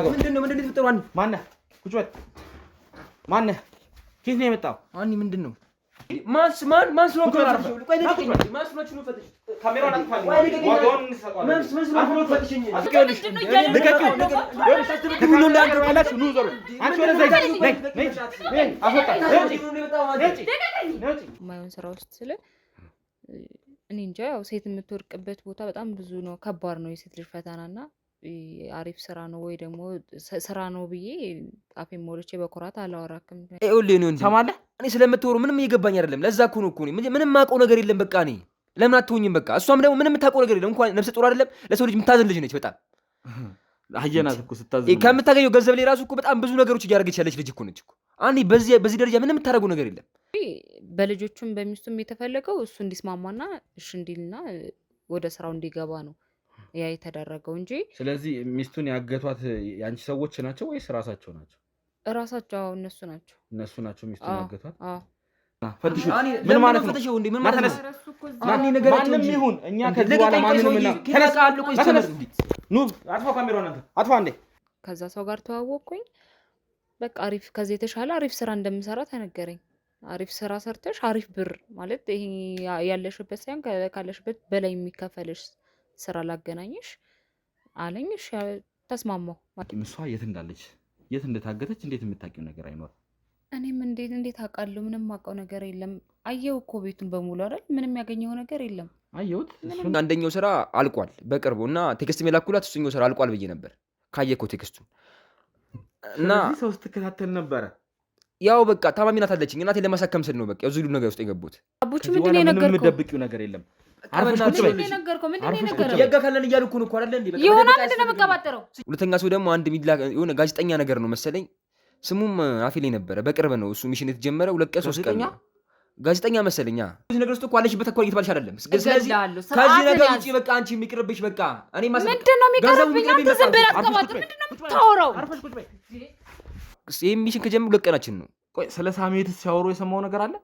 ምንድነው የተፈጠረው? ማነህ? ቁጭ በል። ማነህ? ከየት ነው የመጣው? አኒ ምንድነው? ማን ስለሆንክ ነው? ካሜራውን አጥፋልኝ። ዋጋውን እንሰጣለን። አፍሮ ፈትሽኝ። አትቀልሽ። ልቀቂው። ሁሉ እንዳንተ ካላችሁ ኑ ዞሩ። አንቺ ወደ ዘይት ነይ። አፈጣ ማይሆን ስራ ውስጥ ስለ እኔ እንጃ። ያው ሴት የምትወርቅበት ቦታ በጣም ብዙ ነው። ከባድ ነው የሴት ልጅ ፈተናና አሪፍ ስራ ነው ወይ ደግሞ ስራ ነው ብዬ አፌን ሞልቼ በኩራት አላወራክም። ይኸውልህ ነው ሰማለህ። እኔ ስለምትወሩ ምንም እየገባኝ አይደለም። ለዛ እኮ ነው ምንም ማውቀው ነገር የለም። በቃ እኔ ለምን አትሆኝም? በቃ እሷም ደግሞ ምንም የምታውቀው ነገር የለም። እንኳን ነፍሰ ጡር አይደለም ለሰው ልጅ የምታዘን ልጅ ነች። በጣም አየናት እኮ ስታዘን ከምታገኘው ገንዘብ ላይ ራሱ እኮ በጣም ብዙ ነገሮች እያደረገች ያለች ልጅ እኮ ነች እኮ። አንዴ በዚህ ደረጃ ምንም የምታደርገው ነገር የለም። በልጆቹም በሚስቱም የተፈለገው እሱ እንዲስማማና እሺ እንዲልና ወደ ስራው እንዲገባ ነው ያ የተደረገው እንጂ። ስለዚህ ሚስቱን ያገቷት ያንቺ ሰዎች ናቸው ወይስ ራሳቸው ናቸው? ራሳቸው እነሱ ናቸው ሚስቱን ያገቷት። ፈትሹ። ምን ማለት ነው? ምን ማለት ነው? ማንም ይሁን እኛ ከዚህ በኋላ ማንንም እና ተነስ። ኑ አጥፋ ካሜራውን አንተ አጥፋ እንዴ። ከዛ ሰው ጋር ተዋወቅኩኝ። በቃ አሪፍ ከዚህ የተሻለ አሪፍ ስራ እንደምሰራ ተነገረኝ። አሪፍ ስራ ሰርተሽ አሪፍ ብር ማለት ይሄ ያለሽበት ሳይሆን ካለሽበት በላይ የሚከፈልሽ ስራ ላገናኝሽ አለኝ። እሺ ተስማማው። እሷ የት እንዳለች የት እንደታገተች እንዴት የምታውቂው ነገር አይኖርም? እኔም እንዴት አውቃለሁ? ምንም አውቀው ነገር የለም። አየሁ እኮ ቤቱን በሙሉ አይደል? ምንም ያገኘው ነገር የለም። አየሁት። አንደኛው ስራ አልቋል በቅርቡ እና ቴክስት የላኩላት እሱኛው ስራ አልቋል ብዬ ነበር። ካየኮ ቴክስቱን እና ሰው ስትከታተል ነበረ። ያው በቃ ታማሚ ናት አለችኝ። እናቴን ለማሳከም ስል ነው በቃ እዚህ ሁሉ ነገር ውስጥ የገቡት። አቡቹ ምንድነው የነገርከው? ምንም የምትደብቂው ነገር የለም። አርፈሽ ቁጭ በይ። ምንድነው የነገርከው? የጋካለን እያሉ እኮ ነው አይደል እንዴ? በቃ ይሆናል። ምንድነው መቀባጠረው? ሁለተኛ ሰው ደግሞ አንድ ሚድላ የሆነ ጋዜጠኛ ነገር ነው መሰለኝ። ስሙም አፌ ላይ ነበረ። በቅርብ ነው እሱ ሚሽን የተጀመረ 2 ቀን 3 ቀን ጋዜጠኛ መሰለኛ። እዚህ ነገር ውስጥ እኮ አለሽበት እኮ እየተባልሽ አይደለም። ስለዚህ ከዚህ ነገር ውጪ በቃ አንቺ የሚቅርብሽ በቃ እኔ ምንድነው የሚቀርብኝ? አንተ ዝም ብለህ አትቀባጥር። ምንድነው የምታወራው? አርፈሽ ቁጭ በይ። ይሄ ሚሽን ከጀመረ 2 ቀናችን ነው። ቆይ ስለ ሳሜት ሲያወሩ የሰማው ነገር አለ?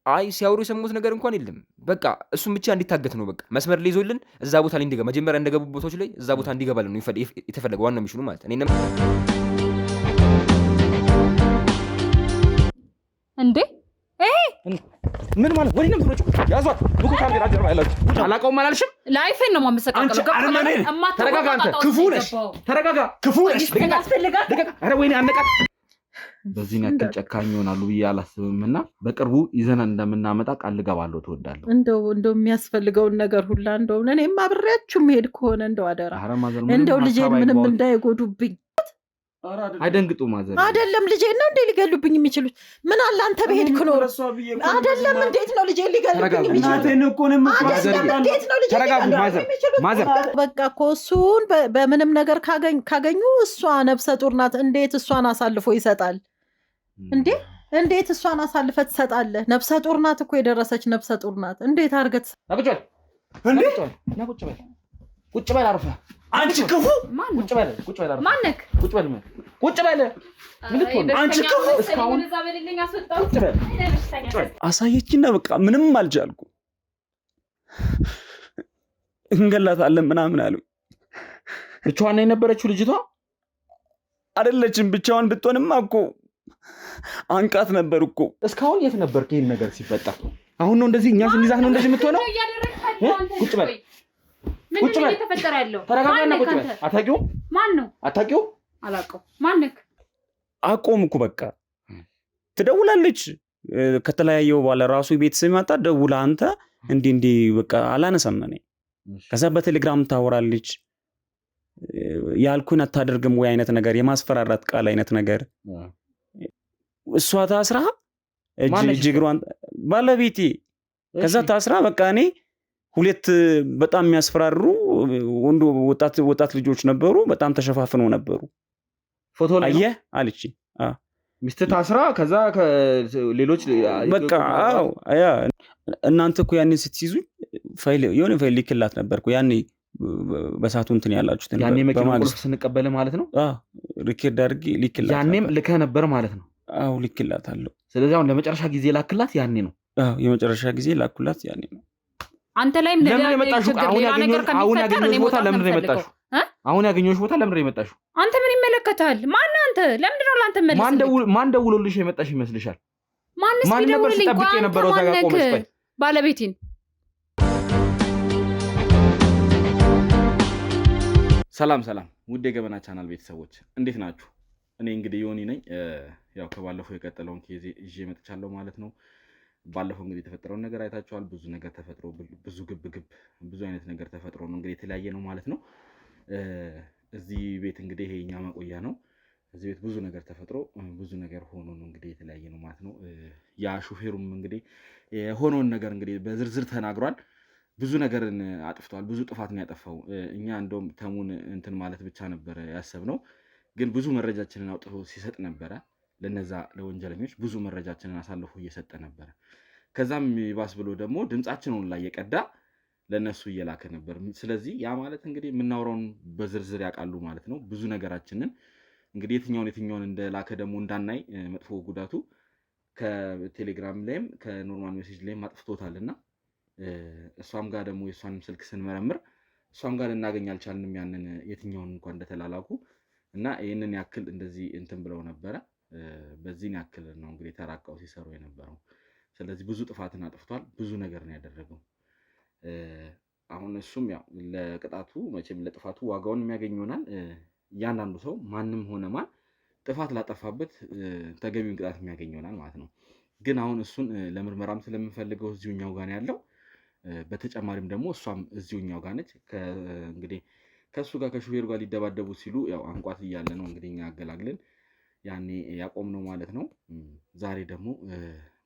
አይ ሲያወሩ የሰሙት ነገር እንኳን የለም። በቃ እሱም ብቻ እንዲታገት ነው በቃ መስመር ላይ ይዞልን እዛ ቦታ ላይ እንዲገባ መጀመሪያ እንደገቡ ቦታዎች ላይ እዛ ቦታ እንዲገባልን ነው የተፈለገው ዋናው ሚሽኑ ማለት እኔ እንዴ ምን ማለት ወዲህ ነው ምትሮጭ? ያዟት ልኩ ካሜራ ጀርባ ያላችሁ አላውቀውም አላልሽም? ላይፍን ነው ማመሰቃቀለው። ተረጋጋ አንተ ክፉ ነሽ። ተረጋጋ ክፉ ነሽ። ኧረ ወይኔ አነቃት። በዚህ ያክል ጨካኝ ይሆናሉ ብዬ አላስብምና በቅርቡ ይዘና እንደምናመጣ ቃል ልገባለሁ። ትወዳለሁ እንደው የሚያስፈልገውን ነገር ሁላ እንደው እኔም አብሬያችሁ መሄድ ከሆነ እንደው አደራ እንደው ልጄን ምንም እንዳይጎዱብኝ። አይደንግጡ ማዘር አይደለም ልጄን ነው እንዴ ሊገሉብኝ የሚችሉት? ምን አለ አንተ በሄድክ ነው አይደለም? እንዴት ነው ልጄን ሊገሉብኝ የሚችሉት? እንዴት ነው ልጄን ማዘር በቃ እኮ እሱን በምንም ነገር ካገኙ እሷ ነፍሰ ጡር ናት። እንዴት እሷን አሳልፎ ይሰጣል እንዴ? እንዴት እሷን አሳልፈ ትሰጣለህ? ነፍሰ ጡር ናት እኮ የደረሰች ነፍሰ ጡር ናት። እንዴት አድርገት ቁጭ በል አርፈህ አንቺ ክፉ ቁጭ በል አርፈህ ማነክ ቁጭ በል አንቺ ክፉ እስካሁን አሳየችና በቃ ምንም አልቻልኩ። እንገላታለን ምናምን አሉ። ብቻዋን የነበረችው ልጅቷ አይደለችም። ብቻዋን ብትሆንማ እኮ አንቃት ነበር እኮ። እስካሁን የት ነበርክ ይሄን ነገር ሲፈጠር? አሁን ነው እንደዚህ እኛ ስንይዛት ነው እንደዚህ የምትሆነው? ቁጭ በል ቁጭ በል እየተፈጠረ ያለው ተረጋጋና ቁጭ በል። አታውቂውም? ማን ነው? አታውቂውም? አላውቀውም። ማንክ አቆም እኮ በቃ ትደውላለች። ከተለያየው በኋላ ራሱ ቤት ሲመጣ ደውላ አንተ እንዲህ በቃ አላነሳም ነኝ። ከዛ በቴሌግራም ታወራለች። ያልኩን አታደርግም ወይ አይነት ነገር የማስፈራራት ቃል አይነት ነገር። እሷ ታስራ እጅግሯን ባለቤቴ ከዛ ታስራ በቃ እኔ 2 በጣም የሚያስፈራሩ ወጣት ልጆች ነበሩ። በጣም ተሸፋፍነው ነበሩ። ፎቶ ላይ አየህ አለች። ሚስት ታስራ ከዛ ሌሎች በቃ አዎ ያ እናንተ እኮ ያኔ ስትይዙ የሆነ ፋይል ልክላት ነበርኩ ያኔ በሳቱ እንትን ያላችሁት ያኔ መኪና ቁልፍ ስንቀበል ማለት ነው። ሪከርድ አድርጌ ልክላት ያኔም ልከህ ነበር ማለት ነው። አዎ ልክላታለሁ። ስለዚህ አሁን ለመጨረሻ ጊዜ ላክላት ያኔ ነው። አዎ የመጨረሻ ጊዜ ላኩላት ያኔ ነው። አንተ ላይም ለምን የመጣሽው? አሁን ያገኘሁሽ ቦታ ለምን ነው የመጣሽው? አሁን ያገኘሁሽ ቦታ ለምን ነው የመጣሽው? አንተ ምን ይመለከታል? ማን አንተ? ለምንድን ነው ላንተ መልስ? ማን ደውሎልሽ የመጣሽ ይመስልሻል? ማንስ ቢደውልልኝ? ጠብቄ የነበረው እዛ ጋር ቆመሽ። ቆይ ባለቤቴን ሰላም ውድ የገበና ቻናል ቤተሰቦች እንዴት ናችሁ? እኔ እንግዲህ ዮኒ ነኝ። ያው ከባለፈው የቀጠለውን ኬዝ ይዤ መጥቻለሁ ማለት ነው። ባለፈው እንግዲህ የተፈጠረውን ነገር አይታችኋል። ብዙ ነገር ተፈጥሮ ብዙ ግብግብ ብዙ አይነት ነገር ተፈጥሮ ነው እንግዲህ የተለያየ ነው ማለት ነው። እዚህ ቤት እንግዲህ ይሄኛ ማቆያ ነው። እዚህ ቤት ብዙ ነገር ተፈጥሮ ብዙ ነገር ሆኖ ነው እንግዲህ የተለያየ ነው ማለት ነው። ያ ሹፌሩም እንግዲህ የሆነውን ነገር እንግዲህ በዝርዝር ተናግሯል። ብዙ ነገርን አጥፍቷል። ብዙ ጥፋት ነው ያጠፋው። እኛ እንደውም ተሙን እንትን ማለት ብቻ ነበር ያሰብነው፣ ግን ብዙ መረጃችንን አውጥቶ ሲሰጥ ነበረ። ለነዛ ለወንጀለኞች ብዙ መረጃችንን አሳልፎ እየሰጠ ነበረ። ከዛም ይባስ ብሎ ደግሞ ድምጻችንን ላይ የቀዳ ለነሱ እየላከ ነበር። ስለዚህ ያ ማለት እንግዲህ የምናወራውን በዝርዝር ያውቃሉ ማለት ነው። ብዙ ነገራችንን እንግዲህ የትኛውን እንደላከ ደግሞ እንዳናይ መጥፎ ጉዳቱ ከቴሌግራም ላይም ከኖርማል ሜሴጅ ላይም አጥፍቶታልና እሷም ጋር ደግሞ የእሷንም ስልክ ስንመረምር እሷም ጋር ልናገኝ አልቻልንም። ያንን የትኛውን እንኳን እንደተላላኩ እና ይህንን ያክል እንደዚህ እንትን ብለው ነበረ። በዚህን ያክል ነው እንግዲህ ተራቀው ሲሰሩ የነበረው። ስለዚህ ብዙ ጥፋትን አጥፍቷል። ብዙ ነገር ነው ያደረገው። አሁን እሱም ያው ለቅጣቱ መቼም ለጥፋቱ ዋጋውን የሚያገኝ ይሆናል። እያንዳንዱ ሰው ማንም ሆነ ማን ጥፋት ላጠፋበት ተገቢውን ቅጣት የሚያገኝ ይሆናል ማለት ነው። ግን አሁን እሱን ለምርመራም ስለምንፈልገው እዚሁኛው ጋር ያለው፣ በተጨማሪም ደግሞ እሷም እዚሁኛው ጋር ነች። እንግዲህ ከእሱ ጋር ከሹፌሩ ጋር ሊደባደቡ ሲሉ ያው አንቋት እያለ ነው እንግዲህ እኛ አገላግለን ያኔ ያቆም ነው ማለት ነው። ዛሬ ደግሞ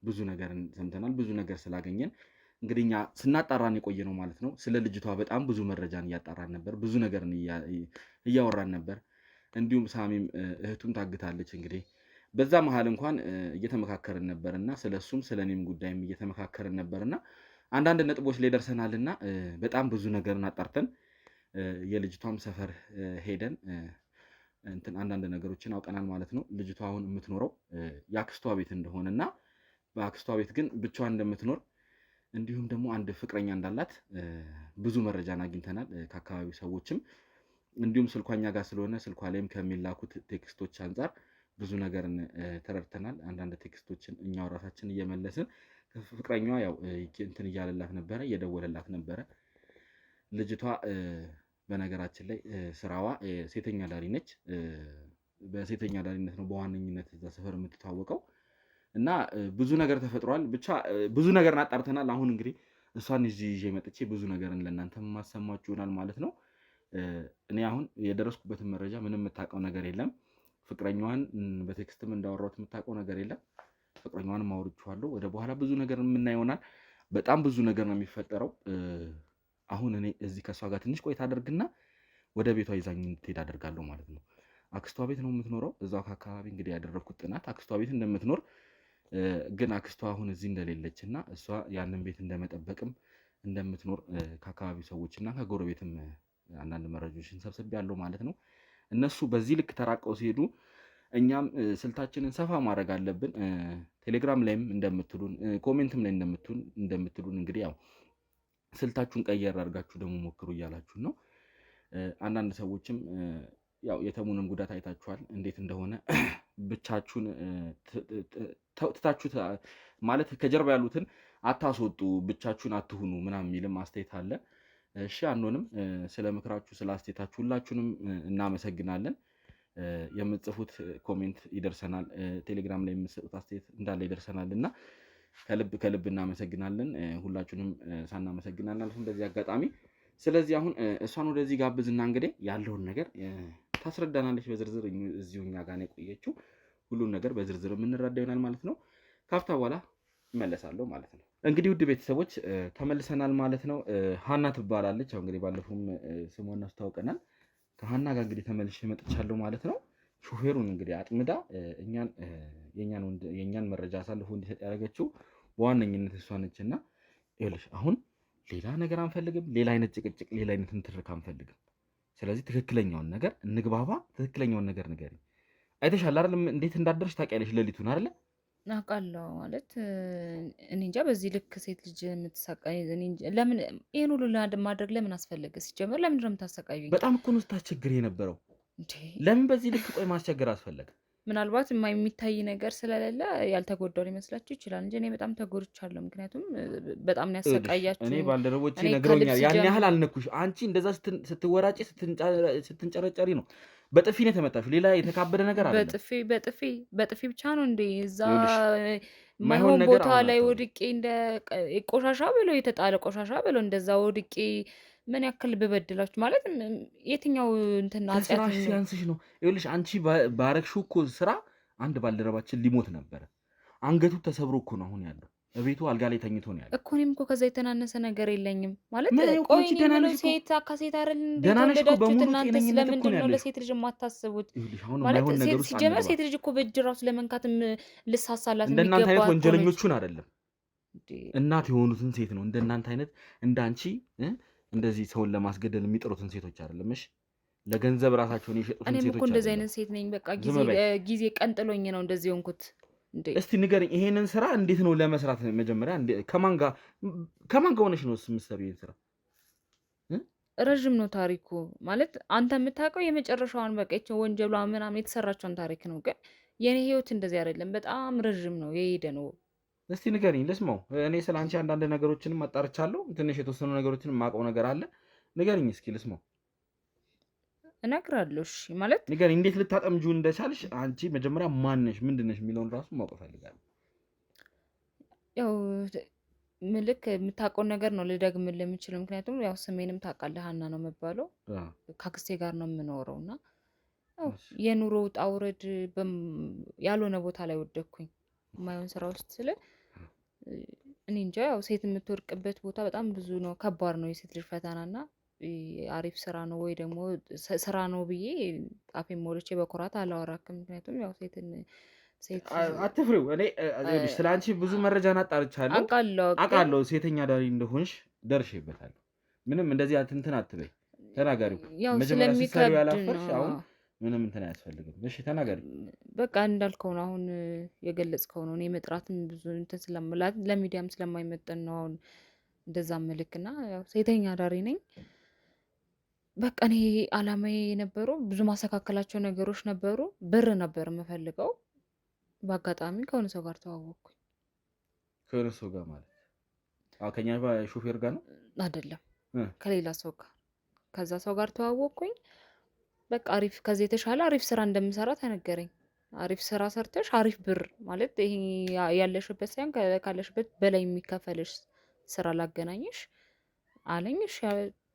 ብዙ ነገር ሰምተናል። ብዙ ነገር ስላገኘን እንግዲህ እኛ ስናጣራን የቆየ ነው ማለት ነው። ስለ ልጅቷ በጣም ብዙ መረጃን እያጣራን ነበር። ብዙ ነገርን እያወራን ነበር። እንዲሁም ሳሚም እህቱም ታግታለች። እንግዲህ በዛ መሀል እንኳን እየተመካከርን ነበርና ስለሱም ስለኔም ጉዳይም እየተመካከርን ነበርና አንዳንድ ነጥቦች ላይ ደርሰናልና በጣም ብዙ ነገርን አጣርተን የልጅቷም ሰፈር ሄደን አንዳንድ ነገሮችን አውቀናል ማለት ነው። ልጅቷ አሁን የምትኖረው የአክስቷ ቤት እንደሆነና በአክስቷ ቤት ግን ብቻዋን እንደምትኖር እንዲሁም ደግሞ አንድ ፍቅረኛ እንዳላት ብዙ መረጃን አግኝተናል ከአካባቢው ሰዎችም። እንዲሁም ስልኳኛ ጋር ስለሆነ ስልኳ ላይም ከሚላኩት ቴክስቶች አንጻር ብዙ ነገርን ተረድተናል። አንዳንድ ቴክስቶችን እኛው ራሳችን እየመለስን ፍቅረኛዋ ያው እንትን እያለላት ነበረ፣ እየደወለላት ነበረ። ልጅቷ በነገራችን ላይ ስራዋ ሴተኛ ዳሪ ነች። በሴተኛ ዳሪነት ነው በዋነኝነት እዛ ሰፈር የምትታወቀው። እና ብዙ ነገር ተፈጥሯል። ብቻ ብዙ ነገርን አጣርተናል። አሁን እንግዲህ እሷን ይዤ መጥቼ ብዙ ነገርን ለእናንተ ማሰማችሁ ይሆናል ማለት ነው። እኔ አሁን የደረስኩበትን መረጃ ምንም የምታውቀው ነገር የለም። ፍቅረኛዋን በቴክስትም እንዳወራሁት የምታውቀው ነገር የለም። ፍቅረኛዋን ማውርቼዋለሁ። ወደ በኋላ ብዙ ነገር የምናየው ይሆናል። በጣም ብዙ ነገር ነው የሚፈጠረው። አሁን እኔ እዚህ ከእሷ ጋር ትንሽ ቆይታ አደርግና ወደ ቤቷ ይዛኝ እንድትሄድ አደርጋለሁ ማለት ነው። አክስቷ ቤት ነው የምትኖረው። እዛው ከአካባቢ እንግዲህ ያደረግኩት ጥናት አክስቷ ቤት እንደምትኖር ግን አክስቷ አሁን እዚህ እንደሌለች እና እሷ ያንን ቤት እንደመጠበቅም እንደምትኖር ከአካባቢው ሰዎች እና ከጎረቤትም አንዳንድ መረጃዎችን ሰብስቤ ያለው ማለት ነው። እነሱ በዚህ ልክ ተራቀው ሲሄዱ እኛም ስልታችንን ሰፋ ማድረግ አለብን። ቴሌግራም ላይም እንደምትሉን ኮሜንትም ላይ እንደምትሉን እንግዲህ ያው ስልታችሁን ቀየር አድርጋችሁ ደግሞ ሞክሩ እያላችሁ ነው። አንዳንድ ሰዎችም ያው የተሙንም ጉዳት አይታችኋል እንዴት እንደሆነ። ብቻችሁን ትታችሁ ማለት ከጀርባ ያሉትን አታስወጡ፣ ብቻችሁን አትሁኑ ምናምን የሚልም አስተያየት አለ። እሺ አንሆንም። ስለ ምክራችሁ ስለ አስተያየታችሁ ሁላችሁንም እናመሰግናለን። የምትጽፉት ኮሜንት ይደርሰናል፣ ቴሌግራም ላይ የምትሰጡት አስተያየት እንዳለ ይደርሰናል እና ከልብ እናመሰግናለን። ሁላችሁንም ሳናመሰግናለን አልፎም በዚህ አጋጣሚ። ስለዚህ አሁን እሷን ወደዚህ ጋብዝና እንግዲህ ያለውን ነገር ታስረዳናለች በዝርዝር። እዚሁ እኛ ጋር ነው የቆየችው። ሁሉን ነገር በዝርዝር የምንረዳ ይሆናል ማለት ነው። ካፍታ በኋላ እመለሳለሁ ማለት ነው። እንግዲህ ውድ ቤተሰቦች ተመልሰናል ማለት ነው። ሀና ትባላለች። አሁን እንግዲህ ባለፈውም ስሟን አስታውቀናል። ከሀና ጋር እንግዲህ ተመልሼ መጥቻለሁ ማለት ነው። ሹፌሩን እንግዲህ አጥምዳ የእኛን መረጃ አሳልፎ እንዲሰጥ ያደረገችው በዋነኝነት እሷ ነችና ይኸውልሽ አሁን ሌላ ነገር አንፈልግም። ሌላ አይነት ጭቅጭቅ፣ ሌላ አይነት ንትርክ አንፈልግም። ስለዚህ ትክክለኛውን ነገር እንግባባ። ትክክለኛውን ነገር ንገሪኝ። አይተሻል አይደል? እንዴት እንዳደረሽ ታውቂያለሽ። ሌሊቱን አይደለ? አውቃለሁ ማለት እኔ እንጃ በዚህ ልክ ሴት ልጅ የምትሰቃይ ለምን ይሄን ሁሉ ማድረግ ለምን አስፈለገ? ሲጀመር ለምንድን ነው የምታሰቃዩኝ? በጣም እኮ ነው ስታስቸግር የነበረው። እንዴ ለምን በዚህ ልክ ቆይ ማስቸገር አስፈለገ? ምናልባት የሚታይ ነገር ስለሌለ ያልተጎዳው ሊመስላችሁ ይችላል እንጂ እኔ በጣም ተጎድቻለሁ። ምክንያቱም በጣም ነው ያሰቃያችሁ። እኔ ባልደረቦቼ እኔ ነግረውኛል። ከልብስ ያን ጀምሮ ያህል አልነኩሽ። አንቺ እንደዛ ስትወራጭ ስትንጨረጨሪ ነው በጥፊ ነው የተመታሽው። ሌላ የተካበደ ነገር አይደለም። በጥፊ ብቻ ነው እንዴ? እዛ የማይሆን ማይሆን ነገር ቦታ አሁን ላይ አታውሪ። ወድቄ እንደ ቆሻሻ ብለው የተጣለ ቆሻሻ ብለው እንደዛ ወድቄ ምን ያክል ብበድላችሁ ማለት የትኛው እንትን ኃጢአት ከስራሽ ነው? ሲያንስሽ ነው። ይኸውልሽ አንቺ ባረግሽው እኮ ስራ አንድ ባልደረባችን ሊሞት ነበረ። አንገቱ ተሰብሮ እኮ ነው አሁን ያለው። በቤቱ አልጋ ላይ ተኝቶ ነው ያለው። እኮ እኔም እኮ ከዛ የተናነሰ ነገር የለኝም ማለት ምን ያው ቆይ አንቺ እኔ ደህና የምለው ነሽ እኮ። ሴት ከሴት አይደል እንዴ ደህና ነሽ እኮ፣ የተወለዳችሁት? በሙሉ እናንተስ ጤነኝነት እኮ ለምንድን ነው ነው ያለሽ። ለሴት ልጅ የማታስቡት? ይኸውልሽ አሁን ማለት የማይሆን ነገር ውስጥ ሲጀመር አንግባ። ሴት ልጅ እኮ በእጅ ራሱ ለመንካትም ልሳሳላት እንደናንተ የሚገባ አይነት እኮ ነች። ወንጀለኞቹን አይደለም እንዴ እናት የሆኑትን ሴት ነው እንደናንተ አይነት እንዳንቺ እንደዚህ ሰውን ለማስገደል የሚጥሩትን ሴቶች አይደለም። እሺ ለገንዘብ ራሳቸውን የሸጡትን እኔም ሴቶች እኮ እንደዚህ አይደለም። አይነት ሴት ነኝ። በቃ ዝም በይ። ጊዜ ቀንጥሎኝ ነው እንደዚህ ሆንኩት። እንዴ እስቲ ንገረኝ፣ ይሄንን ስራ እንዴት ነው ለመስራት መጀመሪያ ከማን ጋር ሆነሽ ነው የምትሰሪው ይሄን ስራ? ረዥም ነው ታሪኩ ማለት አንተ የምታውቀው የመጨረሻዋን በቃ ይቺ ወንጀሏ ምናምን የተሰራቸውን ታሪክ ነው። ግን የኔ ህይወት እንደዚህ አይደለም። በጣም ረዥም ነው የሄደ ነው። እስቲ ንገረኝ ልስማው። እኔ ስለ አንቺ አንዳንድ ነገሮችንም አጣርቻለሁ። ትንሽ የተወሰኑ ነገሮችንም የማውቀው ነገር አለ። ንገረኝ እስኪ ልስማው። እነግራለሁ። እሺ ማለት ንገረኝ፣ እንዴት ልታጠምጁ እንደቻልሽ አንቺ መጀመሪያ ማነሽ ምንድነሽ የሚለውን ራሱ ማወቅ እፈልጋለሁ። ያው ምልክ የምታውቀውን ነገር ነው ልደግምልህ የምችለው። ምክንያቱም ያው ስሜንም ታውቃለህ፣ ሀና ነው የምባለው። ከአክስቴ ጋር ነው የምኖረው እና ያው የኑሮ ውጣ ውረድ ያልሆነ ቦታ ላይ ወደኩኝ። የማይሆን ስራ ውስጥ ስለ እኔ እንጃ ያው ሴት የምትወድቅበት ቦታ በጣም ብዙ ነው። ከባድ ነው የሴት ልጅ ፈተና እና አሪፍ ስራ ነው ወይ ደግሞ ስራ ነው ብዬ አፌን ሞልቼ በኩራት አላወራክም። ምክንያቱም ያው ሴት አትፍሪው። እኔ ስለ አንቺ ብዙ መረጃን አጣርቻለሁ፣ አውቃለሁ። ሴተኛ ዳሪ እንደሆንሽ ደርሼበታለሁ። ምንም እንደዚህ እንትን አትበይ፣ ተናገሪው። ያው መጀመሪያ ስትሰሪው ስለሚከብድ ያላፈርሽ ነው። አሁን ምንም እንትን አያስፈልግም። እሺ ተናገሪ። በቃ እንዳልከው ነው አሁን የገለጽከው ነው። እኔ መጥራትም ብዙ እንትን ስለምላት ለሚዲያም ስለማይመጠን ነው አሁን እንደዛ ምልክና ያው ሴተኛ ዳሪ ነኝ። በቃ እኔ አላማዬ የነበረው ብዙ ማስተካከላቸው ነገሮች ነበሩ። ብር ነበር የምፈልገው። በአጋጣሚ ከሆነ ሰው ጋር ተዋወቅኩኝ። ከሆነ ሰው ጋር ማለት ከኛ ሾፌር ጋር ነው አይደለም፣ ከሌላ ሰው ጋር። ከዛ ሰው ጋር ተዋወቅኩኝ። በቃ አሪፍ ከዚህ የተሻለ አሪፍ ስራ እንደምሰራ ተነገረኝ። አሪፍ ስራ ሰርተሽ አሪፍ ብር ማለት ይሄ ያለሽበት ሳይሆን ካለሽበት በላይ የሚከፈልሽ ስራ ላገናኝሽ አለኝ። እሺ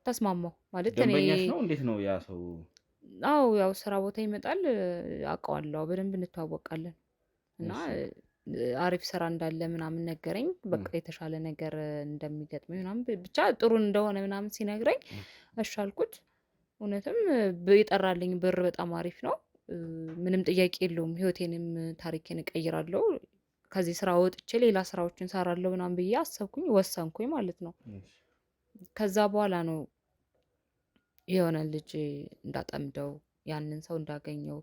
ተስማማሁ። ማለት እኔ ደንበኛሽ ነው? እንዴት ነው ያ ሰው? አዎ ያው ስራ ቦታ ይመጣል፣ አውቀዋለሁ፣ በደንብ እንተዋወቃለን እና አሪፍ ስራ እንዳለ ምናምን ነገረኝ። በቃ የተሻለ ነገር እንደሚገጥመኝ ምናምን ብቻ ጥሩ እንደሆነ ምናምን ሲነግረኝ እሺ አልኩት። እውነትም የጠራልኝ ብር በጣም አሪፍ ነው። ምንም ጥያቄ የለውም። ህይወቴንም ታሪኬን እቀይራለሁ። ከዚህ ስራ ወጥቼ ሌላ ስራዎችን ሰራለሁ ምናምን ብዬ አሰብኩኝ፣ ወሰንኩኝ ማለት ነው። ከዛ በኋላ ነው የሆነ ልጅ እንዳጠምደው ያንን ሰው እንዳገኘው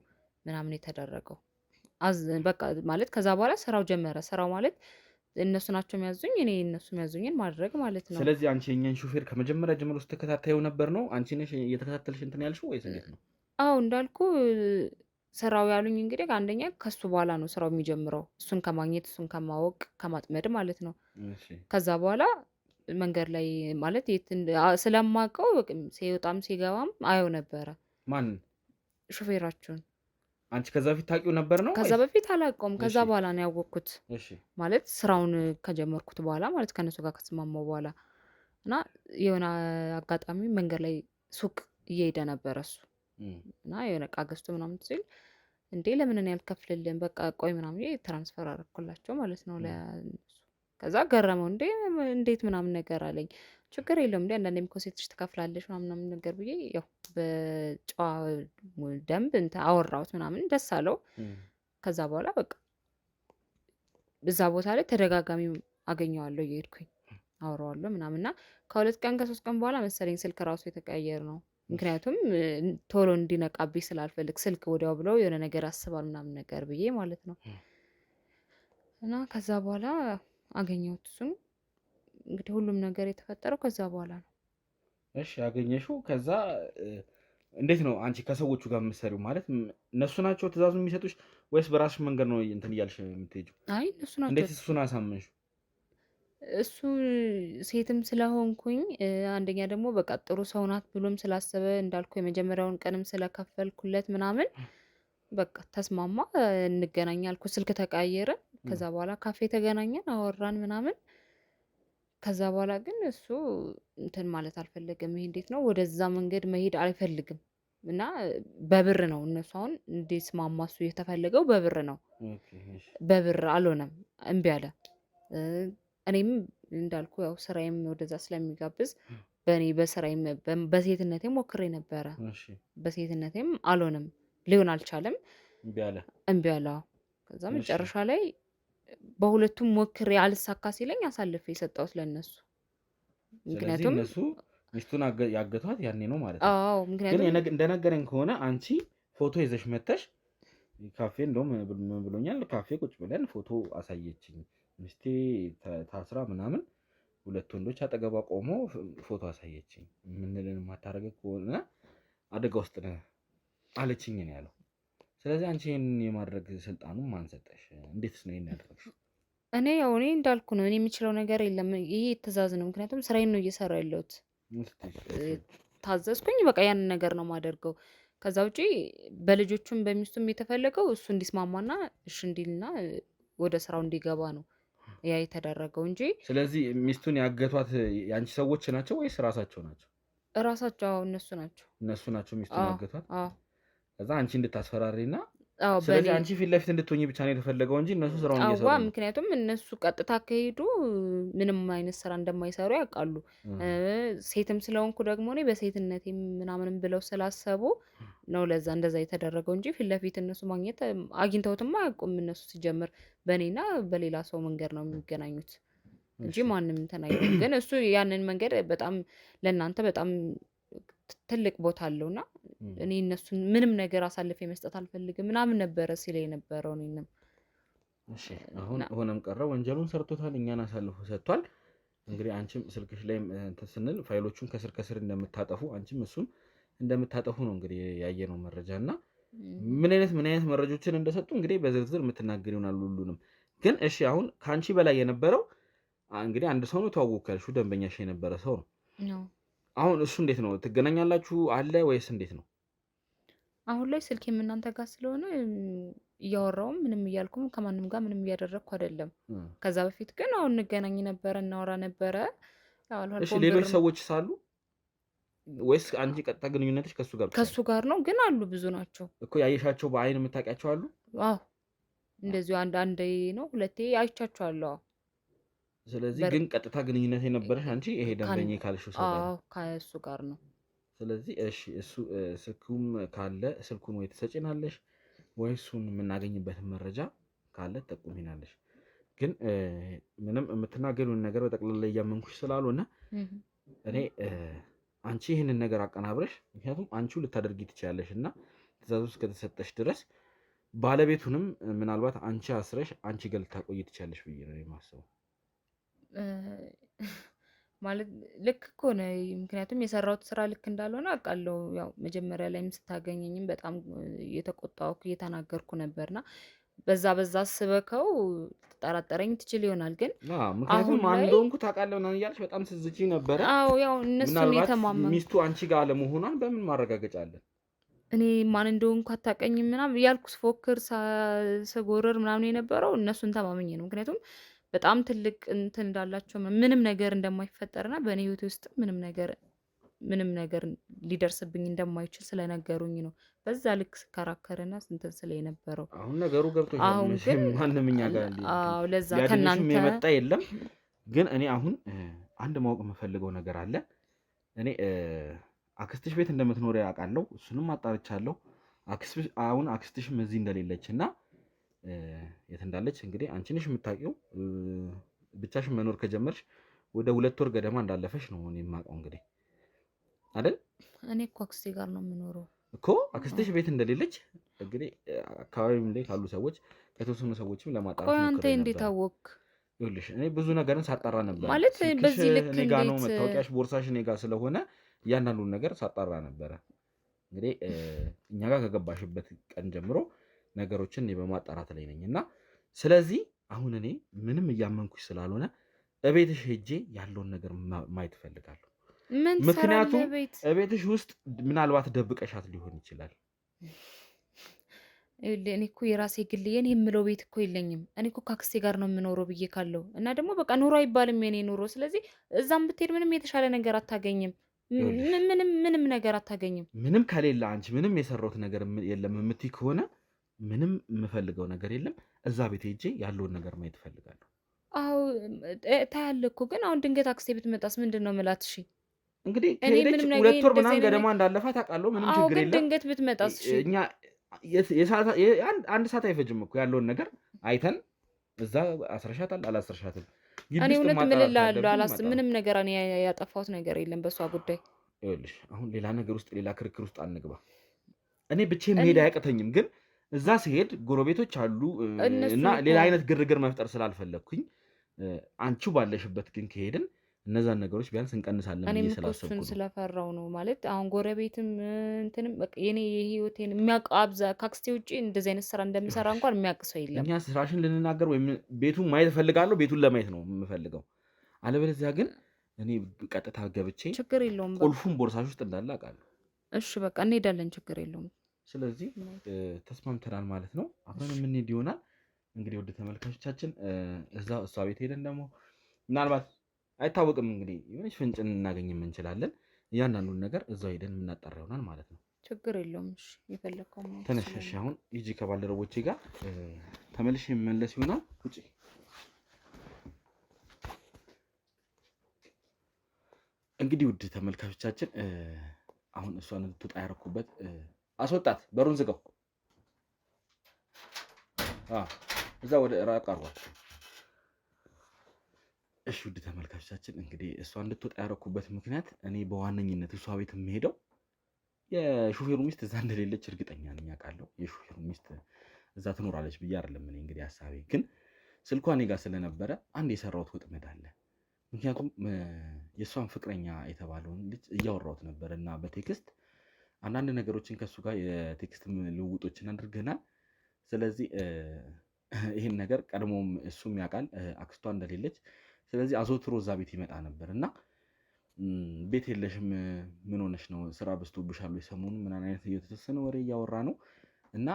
ምናምን የተደረገው። በቃ ማለት ከዛ በኋላ ስራው ጀመረ። ስራው ማለት እነሱ ናቸው የሚያዙኝ፣ እኔ እነሱ የሚያዙኝን ማድረግ ማለት ነው። ስለዚህ አንቺ የኛን ሹፌር ከመጀመሪያ ጀምሮ ስትከታተዩ ነበር ነው? አንቺ ነሽ እየተከታተልሽ እንትን ያልሽው ወይስ እንዴት ነው? አዎ እንዳልኩ ስራው ያሉኝ እንግዲህ አንደኛ ከሱ በኋላ ነው ስራው የሚጀምረው። እሱን ከማግኘት እሱን ከማወቅ ከማጥመድ ማለት ነው። ከዛ በኋላ መንገድ ላይ ማለት ስለማውቀው ሲወጣም ሲገባም አየው ነበረ። ማን? ሹፌራችሁን። አንቺ ከዛ በፊት ታውቂው ነበር ነው? ከዛ በፊት አላውቀውም። ከዛ በኋላ ነው ያወቅኩት። ማለት ስራውን ከጀመርኩት በኋላ ማለት ከነሱ ጋር ከተስማማው በኋላ እና የሆነ አጋጣሚ መንገድ ላይ ሱቅ እየሄደ ነበረ እሱ እና የሆነ ዕቃ ገዝቶ ምናምን ሲል እንዴ ለምን እኔ ያልከፍልልን በቃ ቆይ ምናምን ትራንስፈር አደረኩላቸው ማለት ነው ለእነሱ። ከዛ ገረመው። እንዴት ምናምን ነገር አለኝ። ችግር የለውም እንዴ አንዳንዴም እኮ ሴቶች ትከፍላለች ምናምን ነገር ብዬ ያው በጨዋ ደንብ አወራሁት ምናምን ደስ አለው። ከዛ በኋላ በቃ እዛ ቦታ ላይ ተደጋጋሚ አገኘዋለሁ እየሄድኩኝ አወራዋለሁ ምናምንና ከ2 ቀን ከ3 ቀን በኋላ መሰለኝ ስልክ ራሱ የተቀያየር ነው። ምክንያቱም ቶሎ እንዲነቃብኝ ስላልፈልግ ስልክ ወዲያው ብለው የሆነ ነገር አስባል ምናምን ነገር ብዬ ማለት ነው። እና ከዛ በኋላ አገኘሁት እሱን። እንግዲህ ሁሉም ነገር የተፈጠረው ከዛ በኋላ ነው። እሺ ያገኘሽው ከዛ እንዴት ነው አንቺ ከሰዎቹ ጋር የምትሰሪው? ማለት እነሱ ናቸው ትእዛዙ የሚሰጡሽ ወይስ በራስሽ መንገድ ነው እንትን እያልሽ የምትሄጂው? አይ እነሱ ናቸው። እንዴት እሱን አሳመንሽው? እሱ ሴትም ስለሆንኩኝ አንደኛ ደግሞ በቃ ጥሩ ሰው ናት ብሎም ስላሰበ እንዳልኩ የመጀመሪያውን ቀንም ስለከፈልኩለት ምናምን በቃ ተስማማ። እንገናኝ አልኩት። ስልክ ተቀያየርን። ከዛ በኋላ ካፌ ተገናኘን፣ አወራን ምናምን። ከዛ በኋላ ግን እሱ እንትን ማለት አልፈለገም። ይሄ እንዴት ነው ወደዛ መንገድ መሄድ አይፈልግም እና በብር ነው እነሱ አሁን እንዲስማማ እሱ የተፈለገው በብር ነው። በብር አልሆነም፣ እምቢ አለ። እኔም እንዳልኩ ያው ስራዬም ወደዛ ስለሚጋብዝ በእኔ በስራዬም በሴትነቴም ሞክሬ ነበረ። በሴትነቴም አልሆነም፣ ሊሆን አልቻለም፣ እምቢ አለ። ከዛ መጨረሻ ላይ በሁለቱም ሞክሬ አልሳካ ሲለኝ አሳልፌ የሰጠሁት ለእነሱ። ምክንያቱም እነሱ ሚስቱን ያገቷት ያኔ ነው ማለት ነው። አዎ ምክንያቱም ግን እንደነገረኝ ከሆነ አንቺ ፎቶ ይዘሽ መተሽ ካፌ እንደውም ምን ብሎኛል፣ ካፌ ቁጭ ብለን ፎቶ አሳየችኝ ሚስቴ ታስራ ምናምን፣ ሁለት ወንዶች አጠገቧ ቆሞ ፎቶ አሳየችኝ። ምንልን ማታረገ ከሆነ አደጋ ውስጥ ነህ አለችኝ ነው ያለው። ስለዚህ አንቺ ይሄን የማድረግ ስልጣኑ ማን ሰጠሽ? እንዴትስ ነው ይሄን ያደረግሽው? እኔ እንዳልኩ ነው። እኔ የምችለው ነገር የለም። ይሄ ትእዛዝ ነው። ምክንያቱም ስራዬን ነው እየሰራ ያለሁት። ታዘዝኩኝ፣ በቃ ያንን ነገር ነው የማደርገው። ከዛ ውጪ በልጆቹም በሚስቱም የተፈለገው እሱ እንዲስማማና እሺ እንዲልና ወደ ስራው እንዲገባ ነው ያ የተደረገው እንጂ። ስለዚህ ሚስቱን ያገቷት የአንቺ ሰዎች ናቸው ወይስ ራሳቸው ናቸው? ራሳቸው እነሱ ናቸው ሚስቱን ያገቷት። ከዛ አንቺ እንድታስፈራሪና ስለዚህ አንቺ ፊት ለፊት እንድትሆኚ ብቻ ነው የተፈለገው እንጂ እነሱ ስራውን እየሰሩ ነው። ምክንያቱም እነሱ ቀጥታ ከሄዱ ምንም አይነት ስራ እንደማይሰሩ ያውቃሉ። ሴትም ስለሆንኩ ደግሞ እኔ በሴትነቴ ምናምንም ብለው ስላሰቡ ነው ለዛ እንደዛ የተደረገው እንጂ ፊት ለፊት እነሱ ማግኘት አግኝተውትማ አያውቁም። እነሱ ሲጀምር በእኔና በሌላ ሰው መንገድ ነው የሚገናኙት እንጂ ማንም እንትን አይልም። ግን እሱ ያንን መንገድ በጣም ለእናንተ በጣም ትልቅ ቦታ አለውና እኔ እነሱን ምንም ነገር አሳልፌ መስጠት አልፈልግም ምናምን ነበረ ሲል የነበረው። እኔንም አሁን ሆነም ቀረ ወንጀሉን ሰርቶታል፣ እኛን አሳልፎ ሰጥቷል። እንግዲህ አንቺም ስልክሽ ላይ እንትን ስንል ፋይሎቹን ከስር ከስር እንደምታጠፉ አንቺም እሱም እንደምታጠፉ ነው እንግዲህ ያየነው መረጃ እና ምን አይነት መረጃዎችን እንደሰጡ እንግዲህ በዝርዝር የምትናገር ይሆናል ሁሉንም። ግን እሺ አሁን ከአንቺ በላይ የነበረው እንግዲህ አንድ ሰው ነው ተዋወቅኩ ያልሽው፣ ደንበኛሽ የነበረ ሰው ነው። አሁን እሱ እንዴት ነው ትገናኛላችሁ አለ ወይስ እንዴት ነው? አሁን ላይ ስልክ እናንተ ጋር ስለሆነ እያወራውም ምንም እያልኩም ከማንም ጋር ምንም እያደረግኩ አይደለም። ከዛ በፊት ግን አሁን እንገናኝ ነበረ፣ እናወራ ነበረ። እሺ ሌሎች ሰዎች ሳሉ ወይስ አንቺ ቀጥታ ግንኙነትሽ ከሱ ጋር? ከሱ ጋር ነው፣ ግን አሉ ብዙ ናቸው እኮ ያየሻቸው፣ በአይን የምታውቂያቸው አሉ? አዎ እንደዚሁ አንዴ ነው ሁለቴ አይቻቸዋለሁ። ስለዚህ ግን ቀጥታ ግንኙነት የነበረሽ አንቺ ይሄ ደንበኛ ካልሽው ሰው ጋር? አዎ ከእሱ ጋር ነው። ስለዚህ እሺ እሱ ስልኩም ካለ ስልኩን ወይ ትሰጪናለሽ ወይ እሱን የምናገኝበትን መረጃ ካለ ትጠቁሚናለሽ። ግን ምንም የምትናገሩን ነገር በጠቅላላ እያመንኩሽ ስላልሆነ እኔ አንቺ ይህንን ነገር አቀናብረሽ፣ ምክንያቱም አንቺው ልታደርጊ ትችያለሽ እና ትእዛዙ እስከተሰጠሽ ድረስ ባለቤቱንም ምናልባት አንቺ አስረሽ አንቺ ጋር ልታቆይ ትችያለሽ ብዬ ነው የማስበው። ማለት ልክ እኮ ነው። ምክንያቱም የሰራሁት ስራ ልክ እንዳልሆነ አውቃለሁ። ያው መጀመሪያ ላይም ስታገኘኝም በጣም እየተቆጣሁ እየተናገርኩ ነበርና በዛ አስበከው ተጠራጠረኝ ትችል ይሆናል። ግን ምክንያቱም ማን እንደሆንኩ ታውቃለህ ምናምን እያልሽ በጣም ስትዝቺ ነበረ። አዎ ያው እነሱን የተማመንኩት ሚስቱ አንቺ ጋር አለመሆኗን በምን ማረጋገጫ አለን? እኔ ማን እንደሆንኩ አታውቀኝም ምናምን እያልኩ ስፎክር ስጎረር ምናምን የነበረው እነሱን ተማመኝ ነው። ምክንያቱም በጣም ትልቅ እንትን እንዳላቸው ምንም ነገር እንደማይፈጠርና በእኔ ህይወት ውስጥ ምንም ነገር ሊደርስብኝ እንደማይችል ስለነገሩኝ ነው በዛ ልክ ስከራከርና እንትን ስለ የነበረው። አሁን ነገሩ ገብቶኛል። ማንም እኛ ጋር ለዛ ከእናንተ የመጣ የለም። ግን እኔ አሁን አንድ ማወቅ የምፈልገው ነገር አለ። እኔ አክስትሽ ቤት እንደምትኖር ያውቃለሁ፣ እሱንም አጣርቻለሁ። አሁን አክስትሽም እዚህ እንደሌለች እና የት እንዳለች እንግዲህ አንቺ ነሽ የምታውቂው። ብቻሽን መኖር ከጀመርሽ ወደ 2 ወር ገደማ እንዳለፈሽ ነው እኔ የማውቀው እንግዲህ አይደል? እኔ እኮ አክስቴ ጋር ነው የምኖረው እኮ። አክስትሽ ቤት እንደሌለች እንግዲህ አካባቢም ላይ ካሉ ሰዎች ከተወሰኑ ሰዎችም ለማጣራት ቆይ አንተ ሞክሬ እንዴት ነበር። አወቅ? ይኸውልሽ እኔ ብዙ ነገርን ሳጣራ ነበር ማለት ስልክሽ በዚህ ልክ እኔ ጋ ነው፣ እንዴት መታወቂያሽ ቦርሳሽ እኔ ጋ ስለሆነ እያንዳንዱን ነገር ሳጣራ ነበረ። እንግዲህ እኛ ጋር ከገባሽበት ቀን ጀምሮ ነገሮችን እኔ በማጣራት ላይ ነኝ እና ስለዚህ አሁን እኔ ምንም እያመንኩሽ ስላልሆነ እቤትሽ ሄጄ ያለውን ነገር ማየት እፈልጋለሁ። ምን ምክንያቱም ትሰራለህ ቤት? እቤትሽ ውስጥ ምናልባት ደብቀሻት ሊሆን ይችላል። እኔ እኮ የራሴ ግል የኔ የምለው ቤት እኮ የለኝም። እኔ እኮ ከአክስቴ ጋር ነው የምኖረው ብዬ ካለው እና ደግሞ በቃ ኑሮ አይባልም የኔ ኑሮ። ስለዚህ እዛም ብትሄድ ምንም የተሻለ ነገር አታገኝም። ምንም ነገር አታገኝም። ምንም ከሌለ አንቺ ምንም የሰራሁት ነገር የለም የምትይ ከሆነ ምንም የምፈልገው ነገር የለም። እዛ ቤት ሄጄ ያለውን ነገር ማየት እፈልጋለሁ። አዎ ታያለህ እኮ። ግን አሁን ድንገት አክስቴ ብትመጣስ ምንድን ነው የምላት? እሺ እንግዲህ እኔ ከሄደች ምንም ነገር 2 ወር እንደዚህ ምናምን አይነት ገደማ እንዳለፋት አውቃለሁ። ምንም አዎ፣ ችግር ግን የለም። ድንገት ብትመጣስ? እሺ እኛ አንድ ሰዓት አይፈጅም እኮ ያለውን ነገር አይተን እዛ አስረሻታል አላስረሻትም። እኔ እውነት እምልልሃለሁ ምንም ነገር እኔ ያጠፋሁት ነገር የለም በእሷ ጉዳይ። ይኸውልሽ አሁን ሌላ ነገር ውስጥ ሌላ ክርክር ውስጥ አንግባ። እኔ ብቻዬን መሄድ አያቅተኝም፣ ግን እዛ ሲሄድ ጎረቤቶች አሉ እና ሌላ አይነት ግርግር መፍጠር ስላልፈለግኩኝ አንቺው ባለሽበት ግን ከሄድን እነዛን ነገሮች ቢያንስ እንቀንሳለን ብዬ ስላሰብኩ ነው። ስለፈራው ነው ማለት አሁን ጎረቤትም እንትንም በቃ የኔ የህይወቴን የሚያውቅ ከአክስቴ ውጭ እንደዚህ አይነት ስራ እንደምሰራ እንኳን የሚያውቅ ሰው የለም። እኛ ስራሽን ልንናገር ወይም ቤቱን ማየት እፈልጋለሁ፣ ቤቱን ለማየት ነው የምፈልገው። አለበለዚያ ግን እኔ ቀጥታ ገብቼ ችግር የለውም ቁልፉን ቦርሳሽ ውስጥ እንዳለ አውቃለሁ። እሺ በቃ እንሄዳለን፣ ችግር የለውም። ስለዚህ ተስማምተናል ማለት ነው። አብረን የምንሄድ ይሆናል። እንግዲህ ወደ ተመልካቾቻችን እዛ እሷ ቤት ሄደን ደግሞ ምናልባት አይታወቅም እንግዲህ የሆነች ፍንጭን እናገኝም እንችላለን። እያንዳንዱን ነገር እዛው ሄደን የምናጣራ ይሆናል ማለት ነው። ችግር የለውም። እሺ የፈለከው ነው። ተነሽ። አሁን ሂጂ ከባልደረቦቼ ጋር ተመልሼ የምመለስ ይሆናል። ውጪ። እንግዲህ ውድ ተመልካቾቻችን አሁን እሷን እንድትወጣ ያደረኩበት አስወጣት፣ በሩን ዝጋው። እዛ ወደ ራቅ አርጓት። እሺ ውድ ተመልካቾቻችን እንግዲህ እሷ እንድትወጣ ያደረኩበት ምክንያት እኔ በዋነኝነት እሷ ቤት የምሄደው የሹፌሩ ሚስት እዛ እንደሌለች እርግጠኛ ነኝ፣ አውቃለሁ። የሹፌሩ ሚስት እዛ ትኖራለች ብዬ አይደለም እኔ እንግዲህ ሀሳቤ፣ ግን ስልኳ እኔ ጋር ስለነበረ አንድ የሰራሁት ወጥመድ አለ። ምክንያቱም የእሷን ፍቅረኛ የተባለውን ልጅ እያወራሁት ነበር እና በቴክስት አንዳንድ ነገሮችን ከእሱ ጋር የቴክስት ልውውጦችን አድርገናል። ስለዚህ ይህን ነገር ቀድሞም እሱም ያውቃል አክስቷ እንደሌለች። ስለዚህ አዘውትሮ እዛ ቤት ይመጣ ነበር እና ቤት የለሽም፣ ምን ሆነሽ ነው? ስራ በዝቶብሻል ወይ? ሰሞኑን ምናምን አይነት እየተወሰነ ወሬ እያወራ ነው እና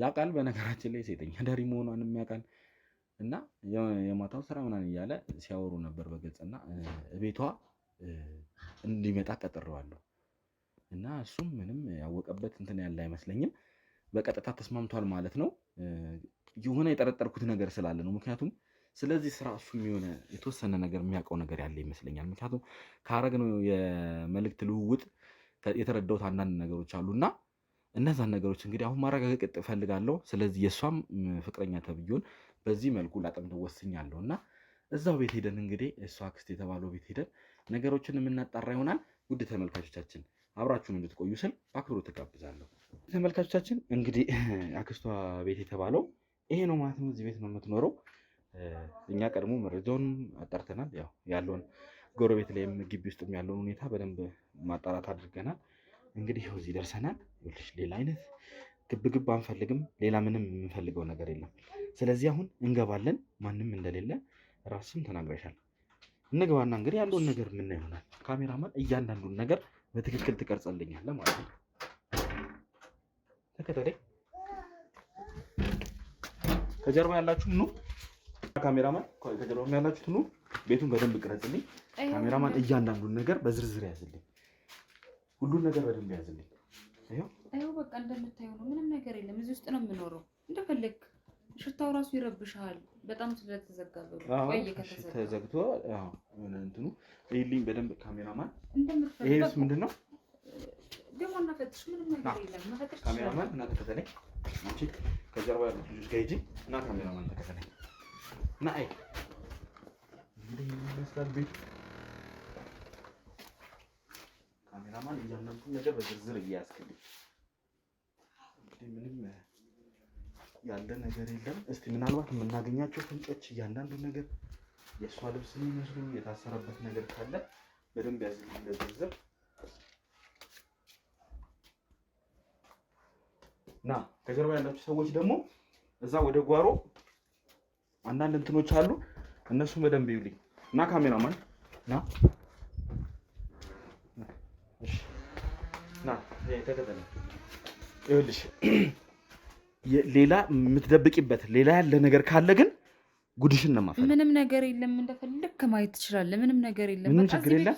ያውቃል። በነገራችን ላይ ሴተኛ አዳሪ መሆኗንም ያውቃል እና የማታው ስራ ምናምን እያለ ሲያወሩ ነበር በግልጽ እና ቤቷ እንዲመጣ ቀጥሬዋለሁ እና እሱም ምንም ያወቀበት እንትን ያለ አይመስለኝም። በቀጥታ ተስማምቷል ማለት ነው። የሆነ የጠረጠርኩት ነገር ስላለ ነው። ምክንያቱም ስለዚህ ስራ እሱም የሆነ የተወሰነ ነገር የሚያውቀው ነገር ያለ ይመስለኛል። ምክንያቱም ካረግነው የመልእክት ልውውጥ የተረዳሁት አንዳንድ ነገሮች አሉና እነዛን ነገሮች እንግዲህ አሁን ማረጋገጥ እፈልጋለሁ። ስለዚህ የእሷም ፍቅረኛ ተብዬውን በዚህ መልኩ ላጠምደው ወስኛለሁ እና እዛው ቤት ሄደን እንግዲህ እሷ አክስት የተባለው ቤት ሄደን ነገሮችን የምናጣራ ይሆናል። ውድ ተመልካቾቻችን አብራችሁን እንድትቆዩ ስል በአክብሮት ተጋብዛለሁ። ተመልካቾቻችን እንግዲህ አክስቷ ቤት የተባለው ይሄ ነው ማለት ነው። እዚህ ቤት ነው የምትኖረው። እኛ ቀድሞ መረጃውን አጣርተናል። ያው ያለውን ጎረቤት ላይም ግቢ ውስጥም ያለውን ሁኔታ በደንብ ማጣራት አድርገናል። እንግዲህ እዚህ ደርሰናል። ሌላ አይነት ግብግብ አንፈልግም። ሌላ ምንም የምንፈልገው ነገር የለም። ስለዚህ አሁን እንገባለን። ማንም እንደሌለ ራስም ተናግረሻል። እንግባና እንግዲህ ያለውን ነገር የምናየው ይሆናል። ካሜራማን እያንዳንዱን ነገር በትክክል ትቀርጸልኛለህ ማለት ነው። ተከተለኝ። ከጀርባ ያላችሁ ኑ። ካሜራማን ከጀርባ ያላችሁት ኑ። ቤቱን በደንብ ቅረጽልኝ። ካሜራማን እያንዳንዱን ነገር በዝርዝር ያዝልኝ። ሁሉን ነገር በደንብ ያዝልኝ። ይኸው በቃ እንደምታየው ነው። ምንም ነገር የለም። እዚህ ውስጥ ነው የምኖረው። እንደፈለግ ሽታው ራሱ ይረብሻል። በጣም ስለተዘጋበ ተዘግቶ እንትኑ ይልኝ በደንብ ካሜራማን። ይሄስ ምንድን ነው ደግሞ? እናፈትሽ። ምንም ነገር የለም። መፈተሽ ካሜራማን እና ተከተለኝ። አንቺ ከጀርባ ያሉት ልጆች ጋር ሂጂ እና ካሜራማን ተከተለኝ እና አይ እንግዲህ ይመስላል ቤቱ። ካሜራማን እያንዳንዱን ነገር በዝርዝር እያያዝክልኝ ምንም ያለ ነገር የለም። እስቲ ምናልባት የምናገኛቸው ፍንጮች እያንዳንዱ ነገር የእሷ ልብስ የሚመስሉ የታሰረበት ነገር ካለ በደንብ ያዝልኝ በዝርዝር ና። ከጀርባ ያላችሁ ሰዎች ደግሞ እዛ ወደ ጓሮ አንዳንድ እንትኖች አሉ፣ እነሱ በደንብ ይውልኝ እና ካሜራማን ና ና ተከተለ። ይኸውልሽ ሌላ የምትደብቂበት ሌላ ያለ ነገር ካለ ግን ጉድሽን ነው የማፈለው። ምንም ነገር የለም፣ እንደፈለክ ማየት ትችላለህ። ምንም ነገር የለም፣ ምንም ችግር የለም።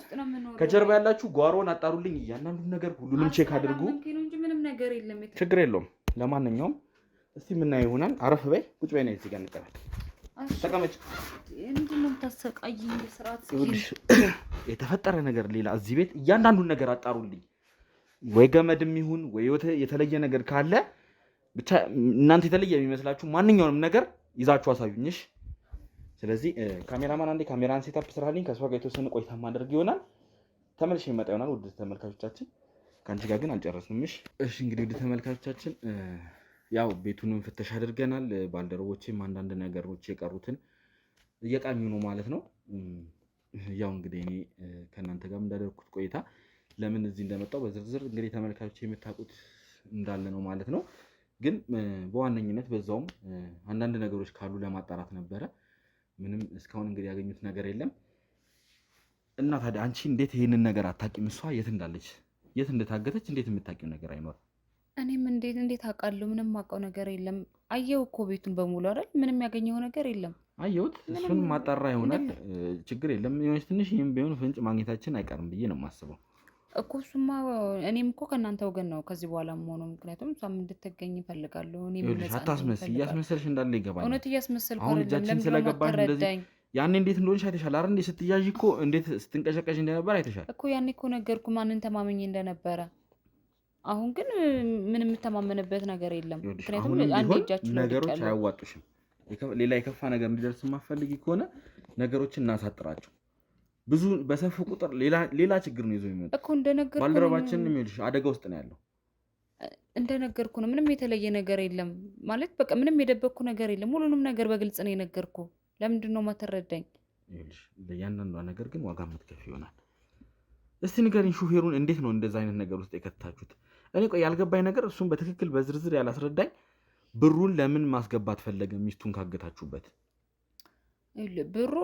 ከጀርባ ያላችሁ ጓሮውን አጣሩልኝ፣ እያንዳንዱን ነገር ሁሉንም ቼክ አድርጉ። ምንም ነገር የለም፣ ችግር የለውም። ለማንኛውም እስቲ የምናየው ይሆናል። አረፍ በይ፣ ቁጭ በይ፣ ነይ እዚህ ጋር እንቀመጥ። ተቀመጭ። ምንድን ነው የምታሰቃይኝ? በስርዓት የተፈጠረ ነገር ሌላ እዚህ ቤት እያንዳንዱን ነገር አጣሩልኝ። ወይ ገመድም ይሁን ወይ የተለየ ነገር ካለ ብቻ እናንተ የተለየ የሚመስላችሁ ማንኛውንም ነገር ይዛችሁ አሳዩኝሽ። ስለዚህ ካሜራማን አንዴ ካሜራን ሴታፕ ስራልኝ። ከሷ ጋር የተወሰነ ቆይታ ማድረግ ይሆናል። ተመልሼ ይመጣ ይሆናል። ውድ ተመልካቾቻችን ከአንቺ ጋር ግን አልጨረስንም። እሺ እንግዲህ ውድ ተመልካቾቻችን ያው ቤቱንም ፍተሽ አድርገናል። ባልደረቦቼም አንዳንድ ነገሮች የቀሩትን እየቃኙ ነው ማለት ነው። ያው እንግዲህ እኔ ከእናንተ ጋር እንዳደረኩት ቆይታ ለምን እዚህ እንደመጣው በዝርዝር እንግዲህ ተመልካቾች የምታውቁት እንዳለ ነው ማለት ነው። ግን በዋነኝነት በዛውም አንዳንድ ነገሮች ካሉ ለማጣራት ነበረ። ምንም እስካሁን እንግዲህ ያገኙት ነገር የለም እና ታዲያ አንቺ እንዴት ይሄንን ነገር አታውቂም? እሷ የት እንዳለች የት እንደታገተች እንዴት የምታውቂው ነገር አይኖርም? እኔም እንዴት አውቃለሁ? ምንም አውቀው ነገር የለም። አየው እኮ ቤቱን በሙሉ አይደል? ምንም ያገኘው ነገር የለም። አየሁት። እሱን ማጣራ ይሆናል። ችግር የለም። የሆነች ትንሽ ይህም ቢሆን ፍንጭ ማግኘታችን አይቀርም ብዬ ነው የማስበው እኮ። እሱማ እኔም እኮ ከእናንተ ወገን ነው ከዚህ በኋላ የምሆነው። ምክንያቱም እሷም እንድትገኝ እፈልጋለሁ። አታስመስል። እያስመሰልሽ እንዳለ ይገባል። እውነት እያስመሰልኩ አሁን እጃችን ስለገባሽ እንደዚህ ያኔ እንዴት እንደሆንሽ አይተሻል አይደል? እንዴ ስትያዥ እኮ እንዴት ስትንቀሸቀሽ እንደነበር አይተሻል እኮ። ያኔ እኮ ነገርኩ ማንን ተማመኝ እንደነበረ። አሁን ግን ምንም የምተማመንበት ነገር የለም። ምክንያቱም አንዴ እጃችን ነገሮች አያዋጡሽም። ሌላ የከፋ ነገር እንዲደርስ የማትፈልጊ ከሆነ ነገሮችን እናሳጥራቸው። ብዙ በሰፉ ቁጥር ሌላ ችግር ነው ይዞ የሚመጣ እኮ። እንደነገርኩ ባልደረባችን የሚልሽ አደጋ ውስጥ ነው ያለው። እንደነገርኩ ነው። ምንም የተለየ ነገር የለም ማለት በቃ ምንም የደበቅኩ ነገር የለም። ሁሉንም ነገር በግልጽ ነው የነገርኩ። ለምንድን ነው የማትረዳኝ? ይኸውልሽ ለእያንዳንዷ ነገር ግን ዋጋ የምትከፍ ይሆናል። እስቲ ንገሪኝ፣ ሹፌሩን እንዴት ነው እንደዛ አይነት ነገር ውስጥ የከታችሁት? እኔ ቆይ ያልገባኝ ነገር እሱን በትክክል በዝርዝር ያላስረዳኝ፣ ብሩን ለምን ማስገባት ፈለገ? ሚስቱን ካገታችሁበት ብሩ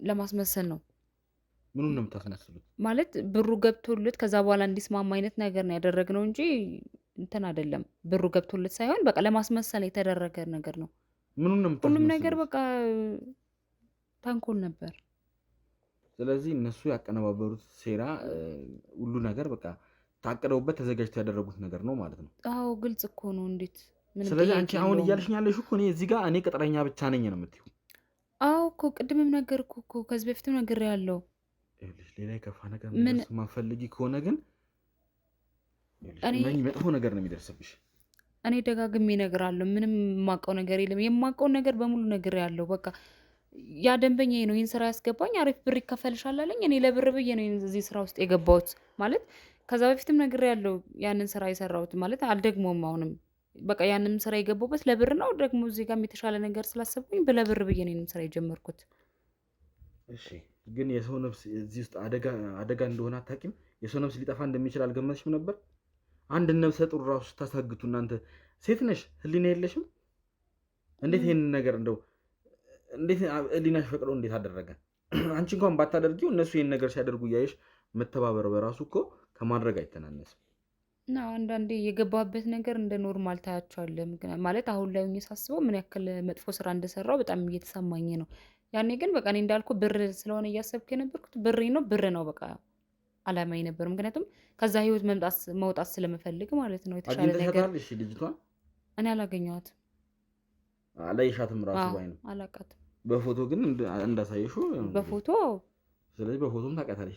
ለማስመሰል ነው። ምኑን ነው የምታስመስሉት? ማለት ብሩ ገብቶለት ከዛ በኋላ እንዲስማማ አይነት ነገር ነው ያደረግነው እንጂ እንትን አይደለም። ብሩ ገብቶለት ሳይሆን በቃ ለማስመሰል የተደረገ ነገር ነው። ምኑን ነው የምታስመስሉት? ሁሉም ነገር በቃ ተንኮል ነበር። ስለዚህ እነሱ ያቀነባበሩት ሴራ ሁሉ ነገር በቃ ታቅደውበት ተዘጋጅተው ያደረጉት ነገር ነው ማለት ነው። አዎ ግልጽ እኮ ነው። እንዴት ምን? ስለዚህ አንቺ አሁን እያልሽኝ ያለሽው እኮ እኔ እዚህ ጋር እኔ ቅጥረኛ ብቻ ነኝ ነው የምትይው? አዎ እኮ ቅድምም ነገርኩ እኮ ከዚህ በፊትም ነግሬያለሁ። ይኸውልሽ ሌላ የከፋ ነገር እንደሱ ማፈልጊ ከሆነ ግን እኔ መጥፎ ነገር ነው የሚደርስብሽ። እኔ ደጋግሜ እነግራለሁ። ምንም የማውቀው ነገር የለም። የማውቀውን ነገር በሙሉ ነግሬያለሁ። በቃ ያ ደንበኛዬ ነው ይህን ስራ ያስገባኝ። አሪፍ ብር ይከፈልሻል አለኝ። እኔ ለብር ብዬ ነው እዚህ ስራ ውስጥ የገባሁት። ማለት ከዛ በፊትም ነግሬያለሁ። ያንን ስራ የሰራሁት ማለት አልደግሞም። አሁንም በቃ ያንን ስራ የገባሁበት ለብር ነው። ደግሞ እዚህ ጋርም የተሻለ ነገር ስላሰብኩኝ ለብር ብዬ ነው ስራ የጀመርኩት። እሺ ግን የሰው ነፍስ እዚህ ውስጥ አደጋ እንደሆነ አታውቂም? የሰው ነፍስ ሊጠፋ እንደሚችል አልገመትሽም ነበር? አንድ ነፍሰ ጡር ራሱ ስታሳግቱ እናንተ ሴት ነሽ፣ ህሊና የለሽም? እንዴት ይሄንን ነገር እንደው እንዴት ህሊናሽ ፈቅዶ እንዴት አደረገ? አንቺ እንኳን ባታደርጊው እነሱ ይሄን ነገር ሲያደርጉ እያየሽ መተባበር በራሱ እኮ ከማድረግ አይተናነስም። እና አንዳንዴ የገባበት ነገር እንደ ኖርማል ታያቸዋለህ። ማለት አሁን ላይ ሳስበው ምን ያክል መጥፎ ስራ እንደሰራው በጣም እየተሰማኝ ነው። ያኔ ግን በቃ እኔ እንዳልኩ ብር ስለሆነ እያሰብክ የነበርኩት ብር ነው በቃ አላማዬ ነበር። ምክንያቱም ከዛ ህይወት መውጣት ስለምፈልግ ማለት ነው። የተሻለ ነገር ልጅቷን እኔ አላገኘኋትም። አላየሻትም? ራሱ ባይ ነው አላውቃትም። በፎቶ ግን እንዳሳየሽው በፎቶ። ስለዚህ በፎቶም ታውቃታለሽ።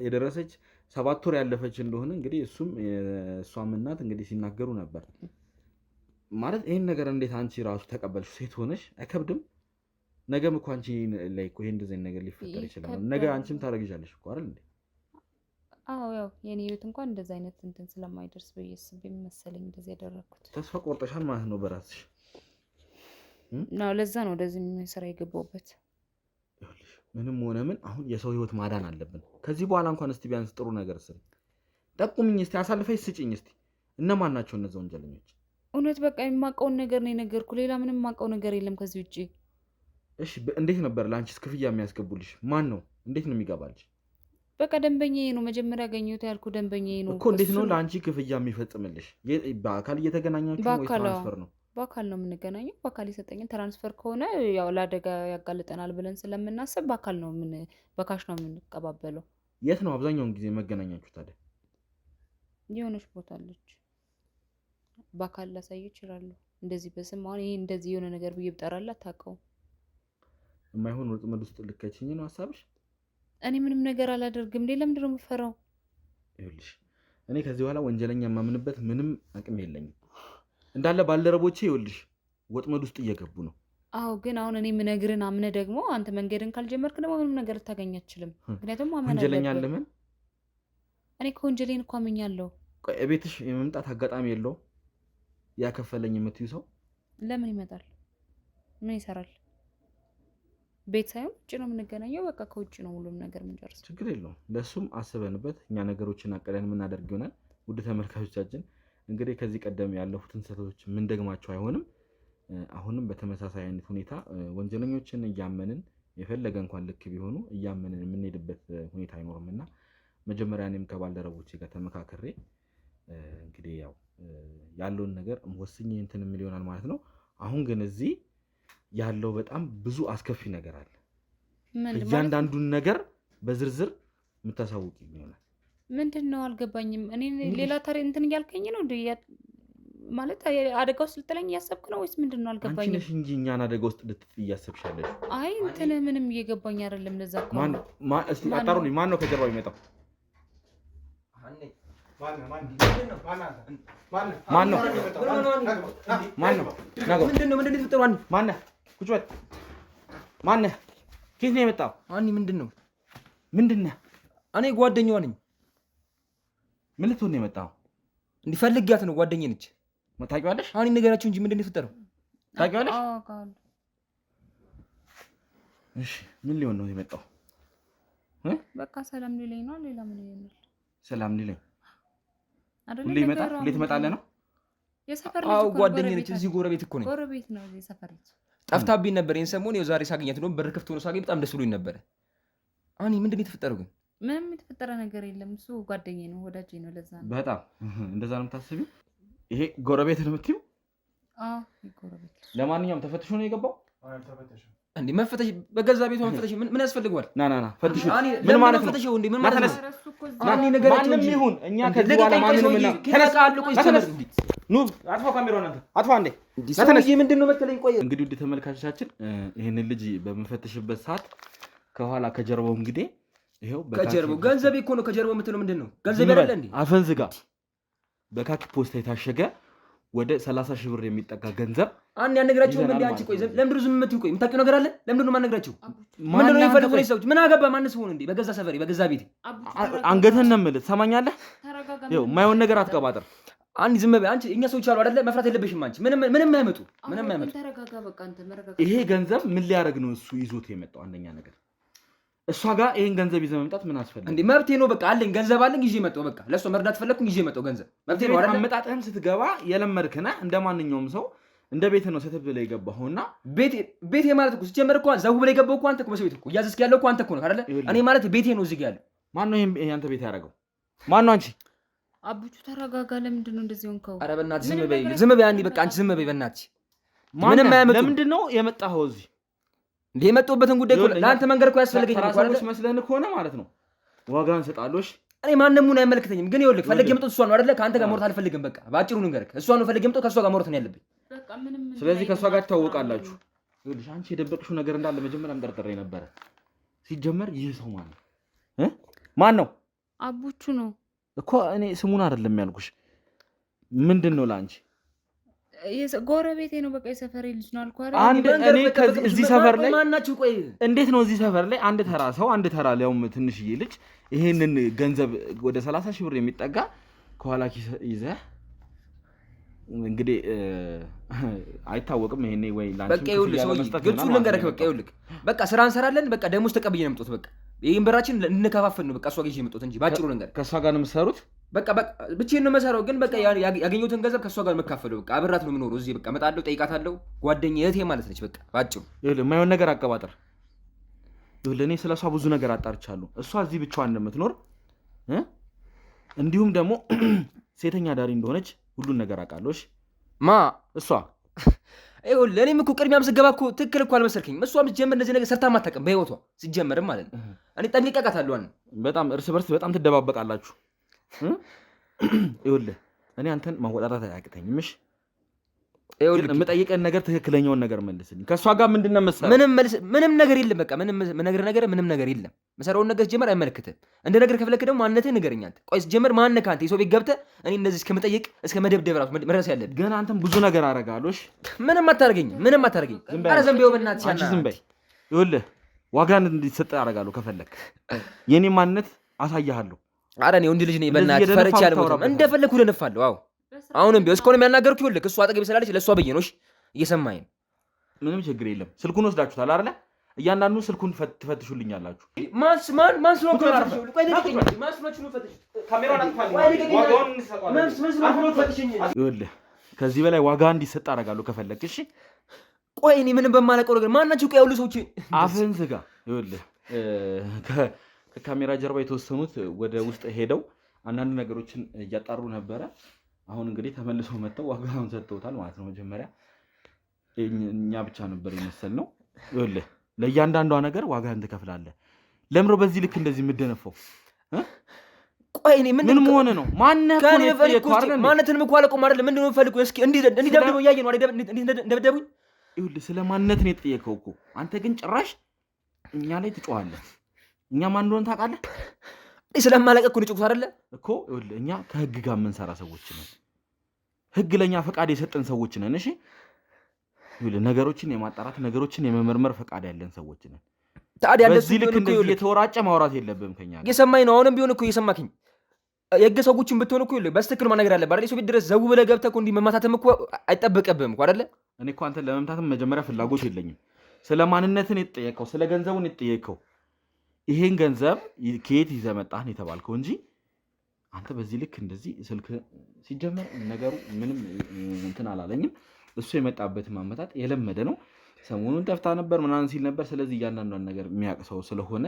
የደረሰች 7 ወር ያለፈች እንደሆነ እንግዲህ እሷም እናት እንግዲህ ሲናገሩ ነበር። ማለት ይሄን ነገር እንዴት አንቺ ራሱ ተቀበልሽ? ሴት ሆነሽ አይከብድም? ነገም እኮ አንቺ ላይ እኮ ይሄ እንደዚህ ነገር ሊፈጠር ይችላል። ነገ አንቺም ታረግዣለሽ እኮ አይደል እንዴ? አዎ ያው የኔ ህይወት እንኳን እንደዛ አይነት እንትን ስለማይደርስ በየስብ መሰለኝ እንደዚህ ያደረኩት። ተስፋ ቆርጠሻል ማለት ነው በራስሽ ነው። ለዛ ነው ወደዚህ ስራ የገባሁበት። ምንም ሆነ ምን አሁን የሰው ህይወት ማዳን አለብን። ከዚህ በኋላ እንኳን እስቲ ቢያንስ ጥሩ ነገር ስሪ። ጠቁምኝ እስቲ፣ አሳልፈሽ ስጪኝ እስቲ። እነማን ናቸው እነዛ ወንጀለኞች? እውነት በቃ የማውቀውን ነገር ነው የነገርኩ። ሌላ ምንም የማውቀው ነገር የለም ከዚህ ውጪ። እሺ እንዴት ነበር ለአንቺስ ክፍያ የሚያስገቡልሽ? ማን ነው? እንዴት ነው የሚገባልሽ? በቃ ደንበኛዬ ነው። መጀመሪያ ያገኘሁት ያልኩ ደንበኛዬ ነው እኮ። እንዴት ነው ለአንቺ ክፍያ የሚፈጽምልሽ? በአካል እየተገናኛችሁ ወይ ትራንስፈር ነው? በአካል ነው የምንገናኘው። በአካል የሰጠኝን ትራንስፈር ከሆነ ያው ለአደጋ ያጋልጠናል ብለን ስለምናስብ በአካል ነው በካሽ ነው የምንቀባበለው። የት ነው አብዛኛውን ጊዜ መገናኛችሁ ታዲያ? የሆነች ቦታ አለች። በአካል ላሳይ ይችላሉ። እንደዚህ በስም አሁን ይሄ እንደዚህ የሆነ ነገር ብዬ ብጠራላት አታውቀውም። የማይሆን ወጥመድ ውስጥ ልከችኝ ነው ሀሳብሽ? እኔ ምንም ነገር አላደርግም። ለምንድን ነው የምፈራው? ይኸውልሽ እኔ ከዚህ በኋላ ወንጀለኛ የማምንበት ምንም አቅም የለኝም። እንዳለ ባልደረቦቼ ይኸውልሽ ወጥመድ ውስጥ እየገቡ ነው። አዎ ግን አሁን እኔ የምነግርህን አምነህ ደግሞ አንተ መንገድን ካልጀመርክ ደግሞ ምንም ነገር ልታገኝ አትችልም። ምክንያቱም ወንጀለኛ ለምን? እኔ ከወንጀሌን እኮ አምኛለሁ። ቤትሽ የመምጣት አጋጣሚ የለው? ያከፈለኝ የምትዩ ሰው ለምን ይመጣል? ምን ይሰራል? ቤት ሳይሆን ውጭ ነው የምንገናኘው። በቃ ከውጭ ነው ሁሉም ነገር የምንጨርሰው። ችግር የለውም። ለሱም አስበንበት እኛ ነገሮችን አቀደን የምናደርግ ይሆናል። ውድ ተመልካቾቻችን እንግዲህ ከዚህ ቀደም ያለፉትን ስህተቶች ምን ደግማቸው አይሆንም። አሁንም በተመሳሳይ አይነት ሁኔታ ወንጀለኞችን እያመንን የፈለገ እንኳን ልክ ቢሆኑ እያመንን የምንሄድበት ሁኔታ አይኖርምና መጀመሪያ እኔም ከባልደረቦቼ ጋር ተመካከሬ እንግዲህ ያው ያለውን ነገር ወስኜ እንትን ምን ይሆናል ማለት ነው። አሁን ግን እዚህ ያለው በጣም ብዙ አስከፊ ነገር አለ። እያንዳንዱን ነገር በዝርዝር የምታሳውቂ ይሆናል። ምንድን ነው አልገባኝም። እኔ ሌላ ታሪክ እንትን እያልከኝ ነው ማለት አደጋ ውስጥ ልጥለኝ እያሰብክ ነው ወይስ ምንድን ነው አልገባኝም። አንቺ ነሽ እንጂ እኛን አደጋ ውስጥ ልትጥይ እያሰብሻለሽ። አይ እንትን ምንም እየገባኝ አይደለም። ለዛ እኮ እስቲ አጣሩልኝ። ማን ነው ከጀርባው የሚመጣው? ማን ነው? ቁጭ በል። ማነህ? ከየት ነው የመጣው? አኒ ምንድን ነው? ምንድን ነህ? እኔ ጓደኛዋ ነኝ። ምን ልትሆን ነው የመጣው? እንዲፈልጊያት ነው። ጓደኛዬ ነች። ታውቂዋለሽ? አኒ ነገራችሁ እንጂ ምንድን ነው የፈጠረው? ታውቂዋለሽ? እሺ ምን ሊሆን ነው የመጣው? በቃ ሰላም ሊለኝ ነው። ሌላ ምን ይሆናል? ሰላም ሊለኝ አይደል? ሁሌ ይመጣል። ሁሌ ትመጣለህ ነው? የሰፈር ልጅ አዎ ጓደኛዬ ነች። እዚህ ጎረቤት እኮ ነኝ። ጎረቤት ነው የሰፈር ልጅ። ጠፍታብኝ ነበር ይሄን ሰሞን። ያው ዛሬ ሳገኛት ነው በር ክፍት ሆኖ ሳገኝ በጣም ደስ ብሎኝ ነበር። አኒ ምንድን ነው የተፈጠረው ግን? ምንም የተፈጠረ ነገር የለም። እሱ ጓደኛዬ ነው፣ ወዳጄ ነው። ለዛ ነው። በጣም እንደዛ ነው የምታስቢው? ይሄ ጎረቤት ነው የምትይው? አዎ ጎረቤት። ለማንኛውም ተፈትሾ ነው የገባው? እንዴ መፈተሽ በገዛ ቤቷ መፈተሽ ምን ያስፈልገዋል? ና ፈትሹ። ምን ማለት ነው? ፈተሽው እንዴ ምን ማለት ነው? አኒ ነገራችሁ ማንም ይሁን እኛ ከዚህ በኋላ ማንንም እና ተነሳሉ። ቆይ ተነስ። ኑ አጥፋው፣ ካሜራውን አንተ አጥፋ። እንዴ ተነስ። ምንድን ነው መሰለኝ። ቆይ እንግዲህ ውድ ተመልካቾቻችን ይሄንን ልጅ በመፈተሽበት ሰዓት ከኋላ ከጀርባው እንግዲህ ይሄው ከጀርባው ገንዘብ እኮ ነው። ከጀርባው የምትለው ምንድን ነው? ገንዘብ አይደለ እንዴ? አፈን ዝጋ። በካኪ ፖስታ የታሸገ ወደ 30 ሺህ ብር የሚጠጋ ገንዘብ አንድ ያነግራችሁ ምን አንቺ? ቆይ ለምንድን ነው ዝም የምትይው? ቆይ የምታውቂው ነገር አለ? ለምንድን ነው የማነግራችሁ? ምንድን ነው የፈለጉት ሰዎች? ምን አገባ? ማንስ ሆነ እንዴ? በገዛ ሰፈሬ በገዛ ቤቴ አንገትህን ነው የምልህ። ትሰማኛለህ? ይኸው የማይሆን ነገር አትቀባጥር። አንድ ዝም በይ አንቺ። እኛ ሰዎች አሉ አይደለ? መፍራት የለብሽም አንቺ። ምንም አይመጡ። ተረጋጋ። በቃ አንተ መረጋጋ። ይሄ ገንዘብ ምን ሊያደርግ ነው እሱ ይዞት የመጣው? አንደኛ ነገር እሷ ጋር ይሄን ገንዘብ ይዘህ መምጣት ምን አስፈልግ እንዴ? መብቴ ነው። በቃ አለኝ፣ ገንዘብ አለኝ፣ ይዤ መጣሁ። በቃ ለእሷ መርዳት ፈለግኩኝ፣ ይዤ መጣሁ። ገንዘብ መብቴ ነው አይደል? አመጣጥህም ስትገባ የለመድክ ነህ። እንደ ማንኛውም ሰው እንደ ቤት ነው ሰተብ ብለህ የገባኸውና ቤቴ ማለት እኮ ሲጀመር እኮ ዘው ብለህ የገባው እኮ አንተ እኮ በሰው ቤት እኮ እያዘዝክ ያለው እኮ አንተ እኮ ነው አይደለ? እኔ ማለት ቤቴ ነው እዚህ ጋር ያለው። ማን ነው ይሄ አንተ ቤት ያደረገው? ማን ነው? አንቺ አቡቹ ተረጋጋ። ለምንድን ነው እንደዚህ ሆንከው? ኧረ በእናትሽ ዝም በይ አንዴ። በቃ አንቺ ዝም በይ በእናትሽ። ምንም አያመጡም። ለምንድን ነው የመጣኸው እዚህ? እንዴ የመጣሁበትን ጉዳይ እኮ ለአንተ መንገር እኮ ያስፈልገኝ ነው አይደል? መስለህን ከሆነ ማለት ነው ዋጋን ሰጣለሽ። እኔ ማንነሙን አይመለከተኝም። ግን ይኸውልህ ፈልጌ የመጣሁት እሷን ነው አይደለ? ከአንተ ጋር ማውራት አልፈልግም። በቃ ባጭሩ ንገርክ፣ እሷን ነው ፈልጌ የመጣሁት። ከእሷ ጋር ማውራት ነው ያለብኝ። ስለዚህ ከእሷ ጋር ትተዋወቃላችሁ። ይኸውልሽ አንቺ የደበቅሽው ነገር እንዳለ መጀመሪያም ጠርጥሬ ነበረ። ሲጀመር ይህ ሰው ማን ነው? ማን ነው? አቡቹ ነው እኮ እኔ ስሙን አይደለም ያልኩሽ። ምንድን ነው ለአንቺ? ጎረቤቴ ነው በቃ የሰፈሬ ልጅ ነው አልኩህ አይደል? አንድ እኔ እዚህ ሰፈር ላይ ማናችሁ? ቆይ እንዴት ነው እዚህ ሰፈር ላይ አንድ ተራ ሰው አንድ ተራ ሊያውም ትንሽዬ ልጅ ይሄንን ገንዘብ ወደ 30 ሺህ ብር የሚጠጋ ከኋላ ኪስ ይዘህ እንግዲህ አይታወቅም። ይሄኔ ወይ ላንቺ በቃ ይኸውልህ ሰው ግልጹ ልንገርህ። በቃ ይኸውልህ በቃ ስራ እንሰራለን። በቃ ደሞዝ ተቀብዬ ነው የምጡት። በቃ ይሄን ብራችን እንከፋፈል ነው በቃ እሷ ጋር ይዤ የምጡት እንጂ ባጭሩ ልንገርህ። ከእሷ ጋር ነው የምትሰሩት? በቃ ብቻዬን ነው የምሰራው፣ ግን በቃ ያገኘሁትን ገንዘብ ከእሷ ጋር መካፈለው። በቃ አብራት ነው የምኖረው እዚህ። በቃ እመጣለሁ፣ ጠይቃታለሁ። ጓደኛዬ እህቴ ማለት ነች። በቃ ባጭሩ ይኸውልህ የማይሆን ነገር አቀባጠር። ይኸውልህ እኔ ስለሷ ብዙ ነገር አጣርቻለሁ። እሷ እዚህ ብቻዋን እንደምትኖር እንዲሁም ደግሞ ሴተኛ ዳሪ እንደሆነች ሁሉን ነገር አውቃለሁ። ማ እሷ ይኸውልህ እኔም እኮ ቅድሚያ ሲገባ እኮ ትክክል እኮ አልመሰልከኝም። እሷም ሲጀመር እንደዚህ ነገር ሰርታ ማታውቅም በህይወቷ ሲጀመርም ማለት ነው። እኔ ጠንቅቄ አውቃታለሁ። በጣም እርስ በርስ በጣም ትደባበቃላችሁ። ይኸውልህ እኔ አንተን ማወጣጣት አያቅተኝም። እሺ ይኸውልህ የምጠይቀን ነገር ትክክለኛውን ነገር መልስልኝ። ከእሷ ጋር ምንድን ነው መሰለህ? ምንም ነገር የለም። በቃ ምንም ነገር የለም። መሰራውን ነገር ጀመር አይመለከትም። እንደ ነገር ከፈለክ ደግሞ ማንነትህን ንገረኝ። አንተ ቆይ ጀመር ማንነህ ከአንተ የሰው ቤት ገብተህ እኔ እንደዚህ እስከምጠይቅ እስከ መደብደብ ራሱ መድረስ ያለብህ ገና አንተም ብዙ ነገር አደርጋለሁ። እሺ ምንም አታደርገኝም። ኧረ ዝም በይው በእናትህ። አንቺ ዝም በይ። ይኸውልህ ዋጋን እንዲሰጥ አደርጋለሁ። ከፈለክ የኔ ማንነት አሳያለሁ። ኧረ እኔ ወንድ ልጅ ነኝ በእናትህ። ፈርቼ አልሞትም። እንደፈለኩ ልነፋለሁ። አዎ አሁንም ቢሆን እስካሁን የሚያናገርኩህ ይኸውልህ እሷ አጠገቤ ስላለች ለእሷ ብዬሽ ነው። እሺ እየሰማኸኝ ነው? ምንም ችግር የለም። ስልኩን ወስዳችሁታል አይደለ? እያንዳንዱ ስልኩን ትፈትሹልኛላችሁ። ማን ስለሆንክ ይኸውልህ ከዚህ በላይ ዋጋ እንዲሰጥ አደርጋለሁ ከፈለክ። እሺ ቆይ እኔ ምንም በማላውቀው ነገር ማናችሁ? ቆይ ያሉ ሰዎች አፍህን ዝጋ። ይኸውልህ ከካሜራ ጀርባ የተወሰኑት ወደ ውስጥ ሄደው አንዳንድ ነገሮችን እያጣሩ ነበረ። አሁን እንግዲህ ተመልሰው መጥተው ዋጋውን ሰጥተውታል ማለት ነው። መጀመሪያ እኛ ብቻ ነበር የመሰልነው። ይኸውልህ ለእያንዳንዷ ነገር ዋጋህን ትከፍላለህ። ለምሮ በዚህ ልክ እንደዚህ የምደነፈው ቆይ እኔ ምን መሆነ ነው? ማንነትን እኮ አላውቀውም አይደል? ምንድን ነው የምፈልገው? እስኪ እንዲደብደበው እያየህ ነው አይደል? እንደደብደቡኝ። ይኸውልህ ስለ ማንነትን የጠየቀው እኮ አንተ ግን ጭራሽ እኛ ላይ ትጮኻለህ። እኛ ማን እንደሆነ ታውቃለህ? ስለማላውቅ እኮ ነው ጭቁስ አይደለ እኮ። ይኸውልህ እኛ ከህግ ጋር የምንሰራ ሰዎች ነን። ህግ ለእኛ ፈቃድ የሰጠን ሰዎች ነን። እሺ ይኸውልህ ነገሮችን የማጣራት ነገሮችን የመመርመር ፈቃድ ያለን ሰዎች ነን። ታዲያ በዚህ ልክ እንደዚህ የተወራጨ ማውራት የለብህም ከኛ ጋር። እየሰማኝ ነው? አሁንም ቢሆን እኮ እየሰማክኝ። የህግ ሰዎችን ብትሆን እኮ ይኸውልህ በስትክክል ማናገር አለብህ አይደል? የሰው ቤት ድረስ ዘው ብለህ ገብተህ እኮ እንዲህ መማታትም እኮ አይጠበቅብህም እኮ አይደለ? እኔ እኮ አንተን ለመምታትም መጀመሪያ ፍላጎት የለኝም። ስለ ማንነትን የተጠየቀው ስለ ገንዘቡን የተጠየቀው ይሄን ገንዘብ ከየት ይዘህ መጣህ የተባልከው እንጂ አንተ በዚህ ልክ እንደዚህ ስልክ ሲጀመር ነገሩ ምንም እንትን አላለኝም። እሱ የመጣበት ማመጣጥ የለመደ ነው። ሰሞኑን ጠፍታ ነበር ምናምን ሲል ነበር። ስለዚህ እያንዳንዷን ነገር የሚያውቅ ሰው ስለሆነ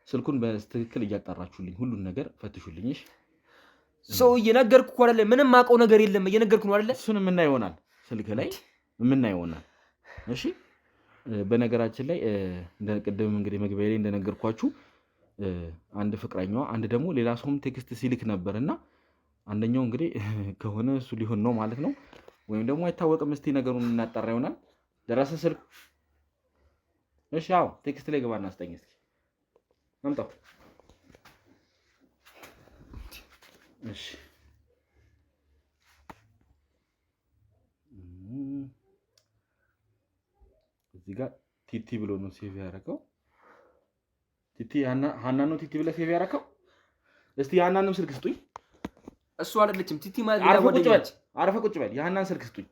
ስልኩን በትክክል እያጣራችሁልኝ ሁሉን ነገር ፈትሹልኝ። እሺ ሰው እየነገርኩ እኮ አይደለ? ምንም አውቀው ነገር የለም እየነገርኩ ነው አይደለ? እሱን የምናየው ይሆናል፣ ስልክ ላይ የምናየው ይሆናል። እሺ በነገራችን ላይ ቅድም እንግዲህ መግቢያ ላይ እንደነገርኳችሁ አንድ ፍቅረኛዋ አንድ ደግሞ ሌላ ሰውም ቴክስት ሲልክ ነበርና አንደኛው እንግዲህ ከሆነ እሱ ሊሆን ነው ማለት ነው፣ ወይም ደግሞ አይታወቅም። እስቲ ነገሩን እናጣራ ይሆናል። ደረሰ ስልክ? እሺ አዎ፣ ቴክስት ላይ ገባና አስጠኝ እስኪ አምጣው። እሺ እዚህ ጋር ቲቲ ብሎ ነው ሴቭ ያደረገው። ቲቲ ሀና ነው ቲቲ ብለህ ሴቭ ያደረገው። እስቲ የሀናንም ስልክ ስጡኝ። እሱ አይደለችም ቲቲ ማለት አረፈ ቁጭ በል። የሀናን ስልክ ስጡኝ።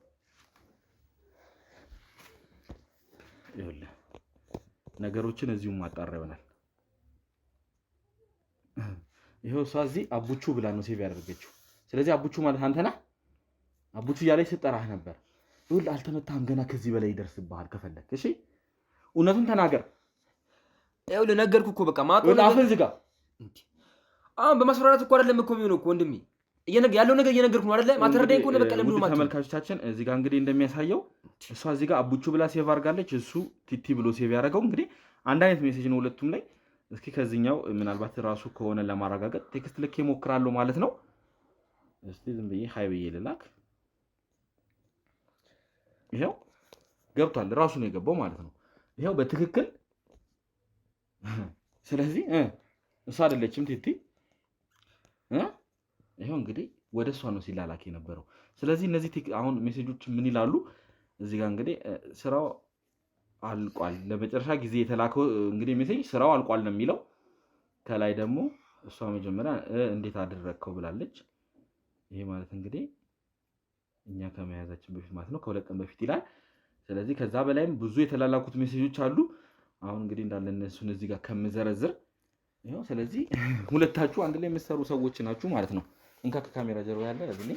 ይኸውልህ ነገሮችን እዚሁ ማጣራ ይሆናል። ይኸው እሷ እዚህ አቡቹ ብላ ነው ሴቭ ያደረገችው። ስለዚህ አቡቹ ማለት አንተ ነህ። አቡቹ እያለች ስጠራህ ነበር። ይኸውልህ አልተመታህም፣ ገና ከዚህ በላይ ይደርስብሃል ከፈለክ። እሺ እውነቱን ተናገር። ይኸውልህ ነገርኩህ እኮ በቃ ማቆ አፍህን ዝጋ። አሁን በማስፈራራት እኮ አይደለም እኮ የሚሆነው እኮ ወንድሜ፣ ያለው ነገር እየነገርኩህ ነው አይደለ? ማተረዳኝ እኮ ነው በቃ። ለምን ማለት ተመልካቾቻችን እዚህ ጋር እንግዲህ እንደሚያሳየው እሷ እዚህ ጋር አቡቹ ብላ ሴቭ አድርጋለች፣ እሱ ቲቲ ብሎ ሴቭ ያደረገው እንግዲህ አንድ አይነት ሜሴጅ ነው ሁለቱም ላይ። እስኪ ከዚህኛው ምናልባት ራሱ ከሆነ ለማረጋገጥ ቴክስት ልክ ይሞክራሉ ማለት ነው። እስቲ ዝም ብዬ ሃይ ብዬ ልላክ። ይሄው ገብቷል፣ ራሱ ነው የገባው ማለት ነው። ይሄው በትክክል ስለዚህ እሷ አይደለችም ቲቲ። ይሄው እንግዲህ ወደ እሷ ነው ሲላላክ የነበረው። ስለዚህ እነዚህ አሁን ሜሴጆች ምን ይላሉ እዚህ ጋር እንግዲህ ስራው አልቋል፣ ለመጨረሻ ጊዜ የተላከው እንግዲህ ሜሴጅ ስራው አልቋል ነው የሚለው። ከላይ ደግሞ እሷ መጀመሪያ እንዴት አደረግከው ብላለች። ይሄ ማለት እንግዲህ እኛ ከመያዛችን በፊት ማለት ነው፣ ከ2 ቀን በፊት ይላል። ስለዚህ ከዛ በላይም ብዙ የተላላኩት ሜሴጆች አሉ። አሁን እንግዲህ እንዳለ እነሱን እዚህ ጋር ከምዘረዝር ይሄው። ስለዚህ ሁለታችሁ አንድ ላይ የምትሰሩ ሰዎች ናችሁ ማለት ነው። እንካ ከካሜራ ጀርባ ያለ እዚህ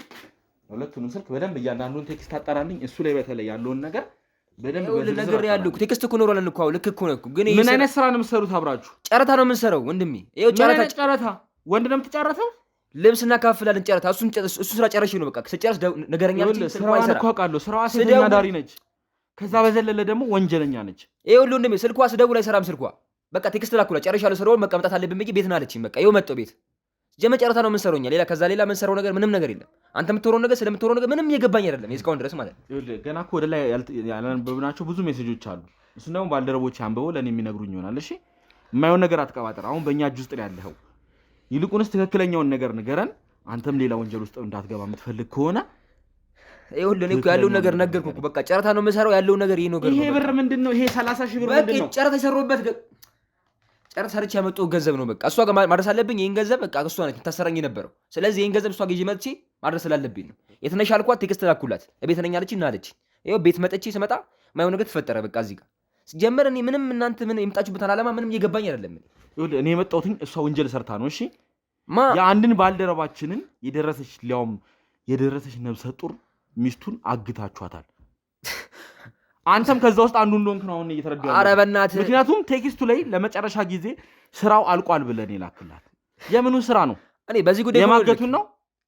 ሁለቱንም ስልክ በደንብ እያንዳንዱን ቴክስት አጣራልኝ። እሱ ላይ በተለይ ያለውን ነገር በደንብ ነገር ያለው ቴክስት እኮ ኖሯል እኮ ልክ እኮ ነው። ግን ምን አይነት ስራ ነው የምትሰሩት አብራችሁ? ጨረታ ነው የምንሰራው ወንድሜ። ይሄው ጨረታ ወንድ ነው የምትጨረተው? ልብስ እናካፍላለን ጨረታ። እሱ ስራ ጨረሽ ነው በቃ። ስጨርስ ነገረኛ ነች። ስራዋን እኮ አውቃለሁ። ስራዋ ሴተኛ ዳሪ ነች። ከዛ በዘለለ ደግሞ ወንጀለኛ ነች። ይሄው ሁሉ ወንድሜ ስልኳ ስደውል አይሰራም ስልኳ። በቃ ቴክስት ላኩላ ጨርሻለሁ፣ ስራውን መቀመጣት አለብኝ ብዬ ቤት ናለችኝ። በቃ ይሄው መጣሁ ቤት ጨረታ ነው የምንሰራው እኛ። ከዛ ሌላ የምንሰራው ነገር ምንም ነገር የለም። አንተ የምትወረው ነገር ስለምትወረው ነገር ምንም እየገባኝ አይደለም እስካሁን ድረስ ማለት ነው። ይኸውልህ ገና እኮ ወደ ላይ ያላነበብናቸው ብዙ ሜሴጆች አሉ። እሱን ደግሞ ባልደረቦች አንብበው ለእኔ የሚነግሩኝ ይሆናል። እሺ የማይሆን ነገር አትቀባጥር። አሁን በእኛ እጅ ውስጥ ያለኸው ይልቁንስ ትክክለኛውን ነገር ንገረን። አንተም ሌላ ወንጀል ውስጥ እንዳትገባ የምትፈልግ ከሆነ ይኸውልህ እኔ እኮ ያለውን ነገር ነገርኩህ እኮ። በቃ ጨረታ ነው የምሰራው ያለውን ነገር ይሄ ነው። ይሄ ብር ምንድን ነው? ይሄ 30 ሺህ ብር ምንድን ነው? ጨረታ የሰራሁበት ጨረታ ሰርቼ ያመጣው ገንዘብ ነው። በቃ እሷ ጋር ማድረስ አለብኝ። ይሄን ገንዘብ በቃ እሷ ነች ታሰራኝ የነበረው። ስለዚህ ይሄን ገንዘብ እሷ ጋር ይዤ መጥቼ ማድረስ ስላለብኝ ነው። የተነሽ አልኳት፣ ቴክስት ላኩላት። ቤት ነኝ አለች እና አለች። ይኸው ቤት መጥቼ ስመጣ ማይሆን ነገር ተፈጠረ። በቃ እዚህ ጋር ሲጀመር እኔ ምንም እናንተ ምን የምጣችሁበትን ዓላማ ምንም እየገባኝ አይደለም። ይኸውልህ እኔ የመጣሁትኝ እሷ ወንጀል ሰርታ ነው። እሺ የአንድን ባልደረባችንን የደረሰች ነብሰ ጡር ሚስቱን አግታችኋታል። አንተም ከዛ ውስጥ አንዱ እንደሆንክ ነው አሁን እየተረዳሁ። ኧረ በእናትህ ምክንያቱም ቴክስቱ ላይ ለመጨረሻ ጊዜ ስራው አልቋል ብለን ይላክላት። የምኑን ስራ ነው? እኔ በዚህ ጉዳይ የማገቱን ነው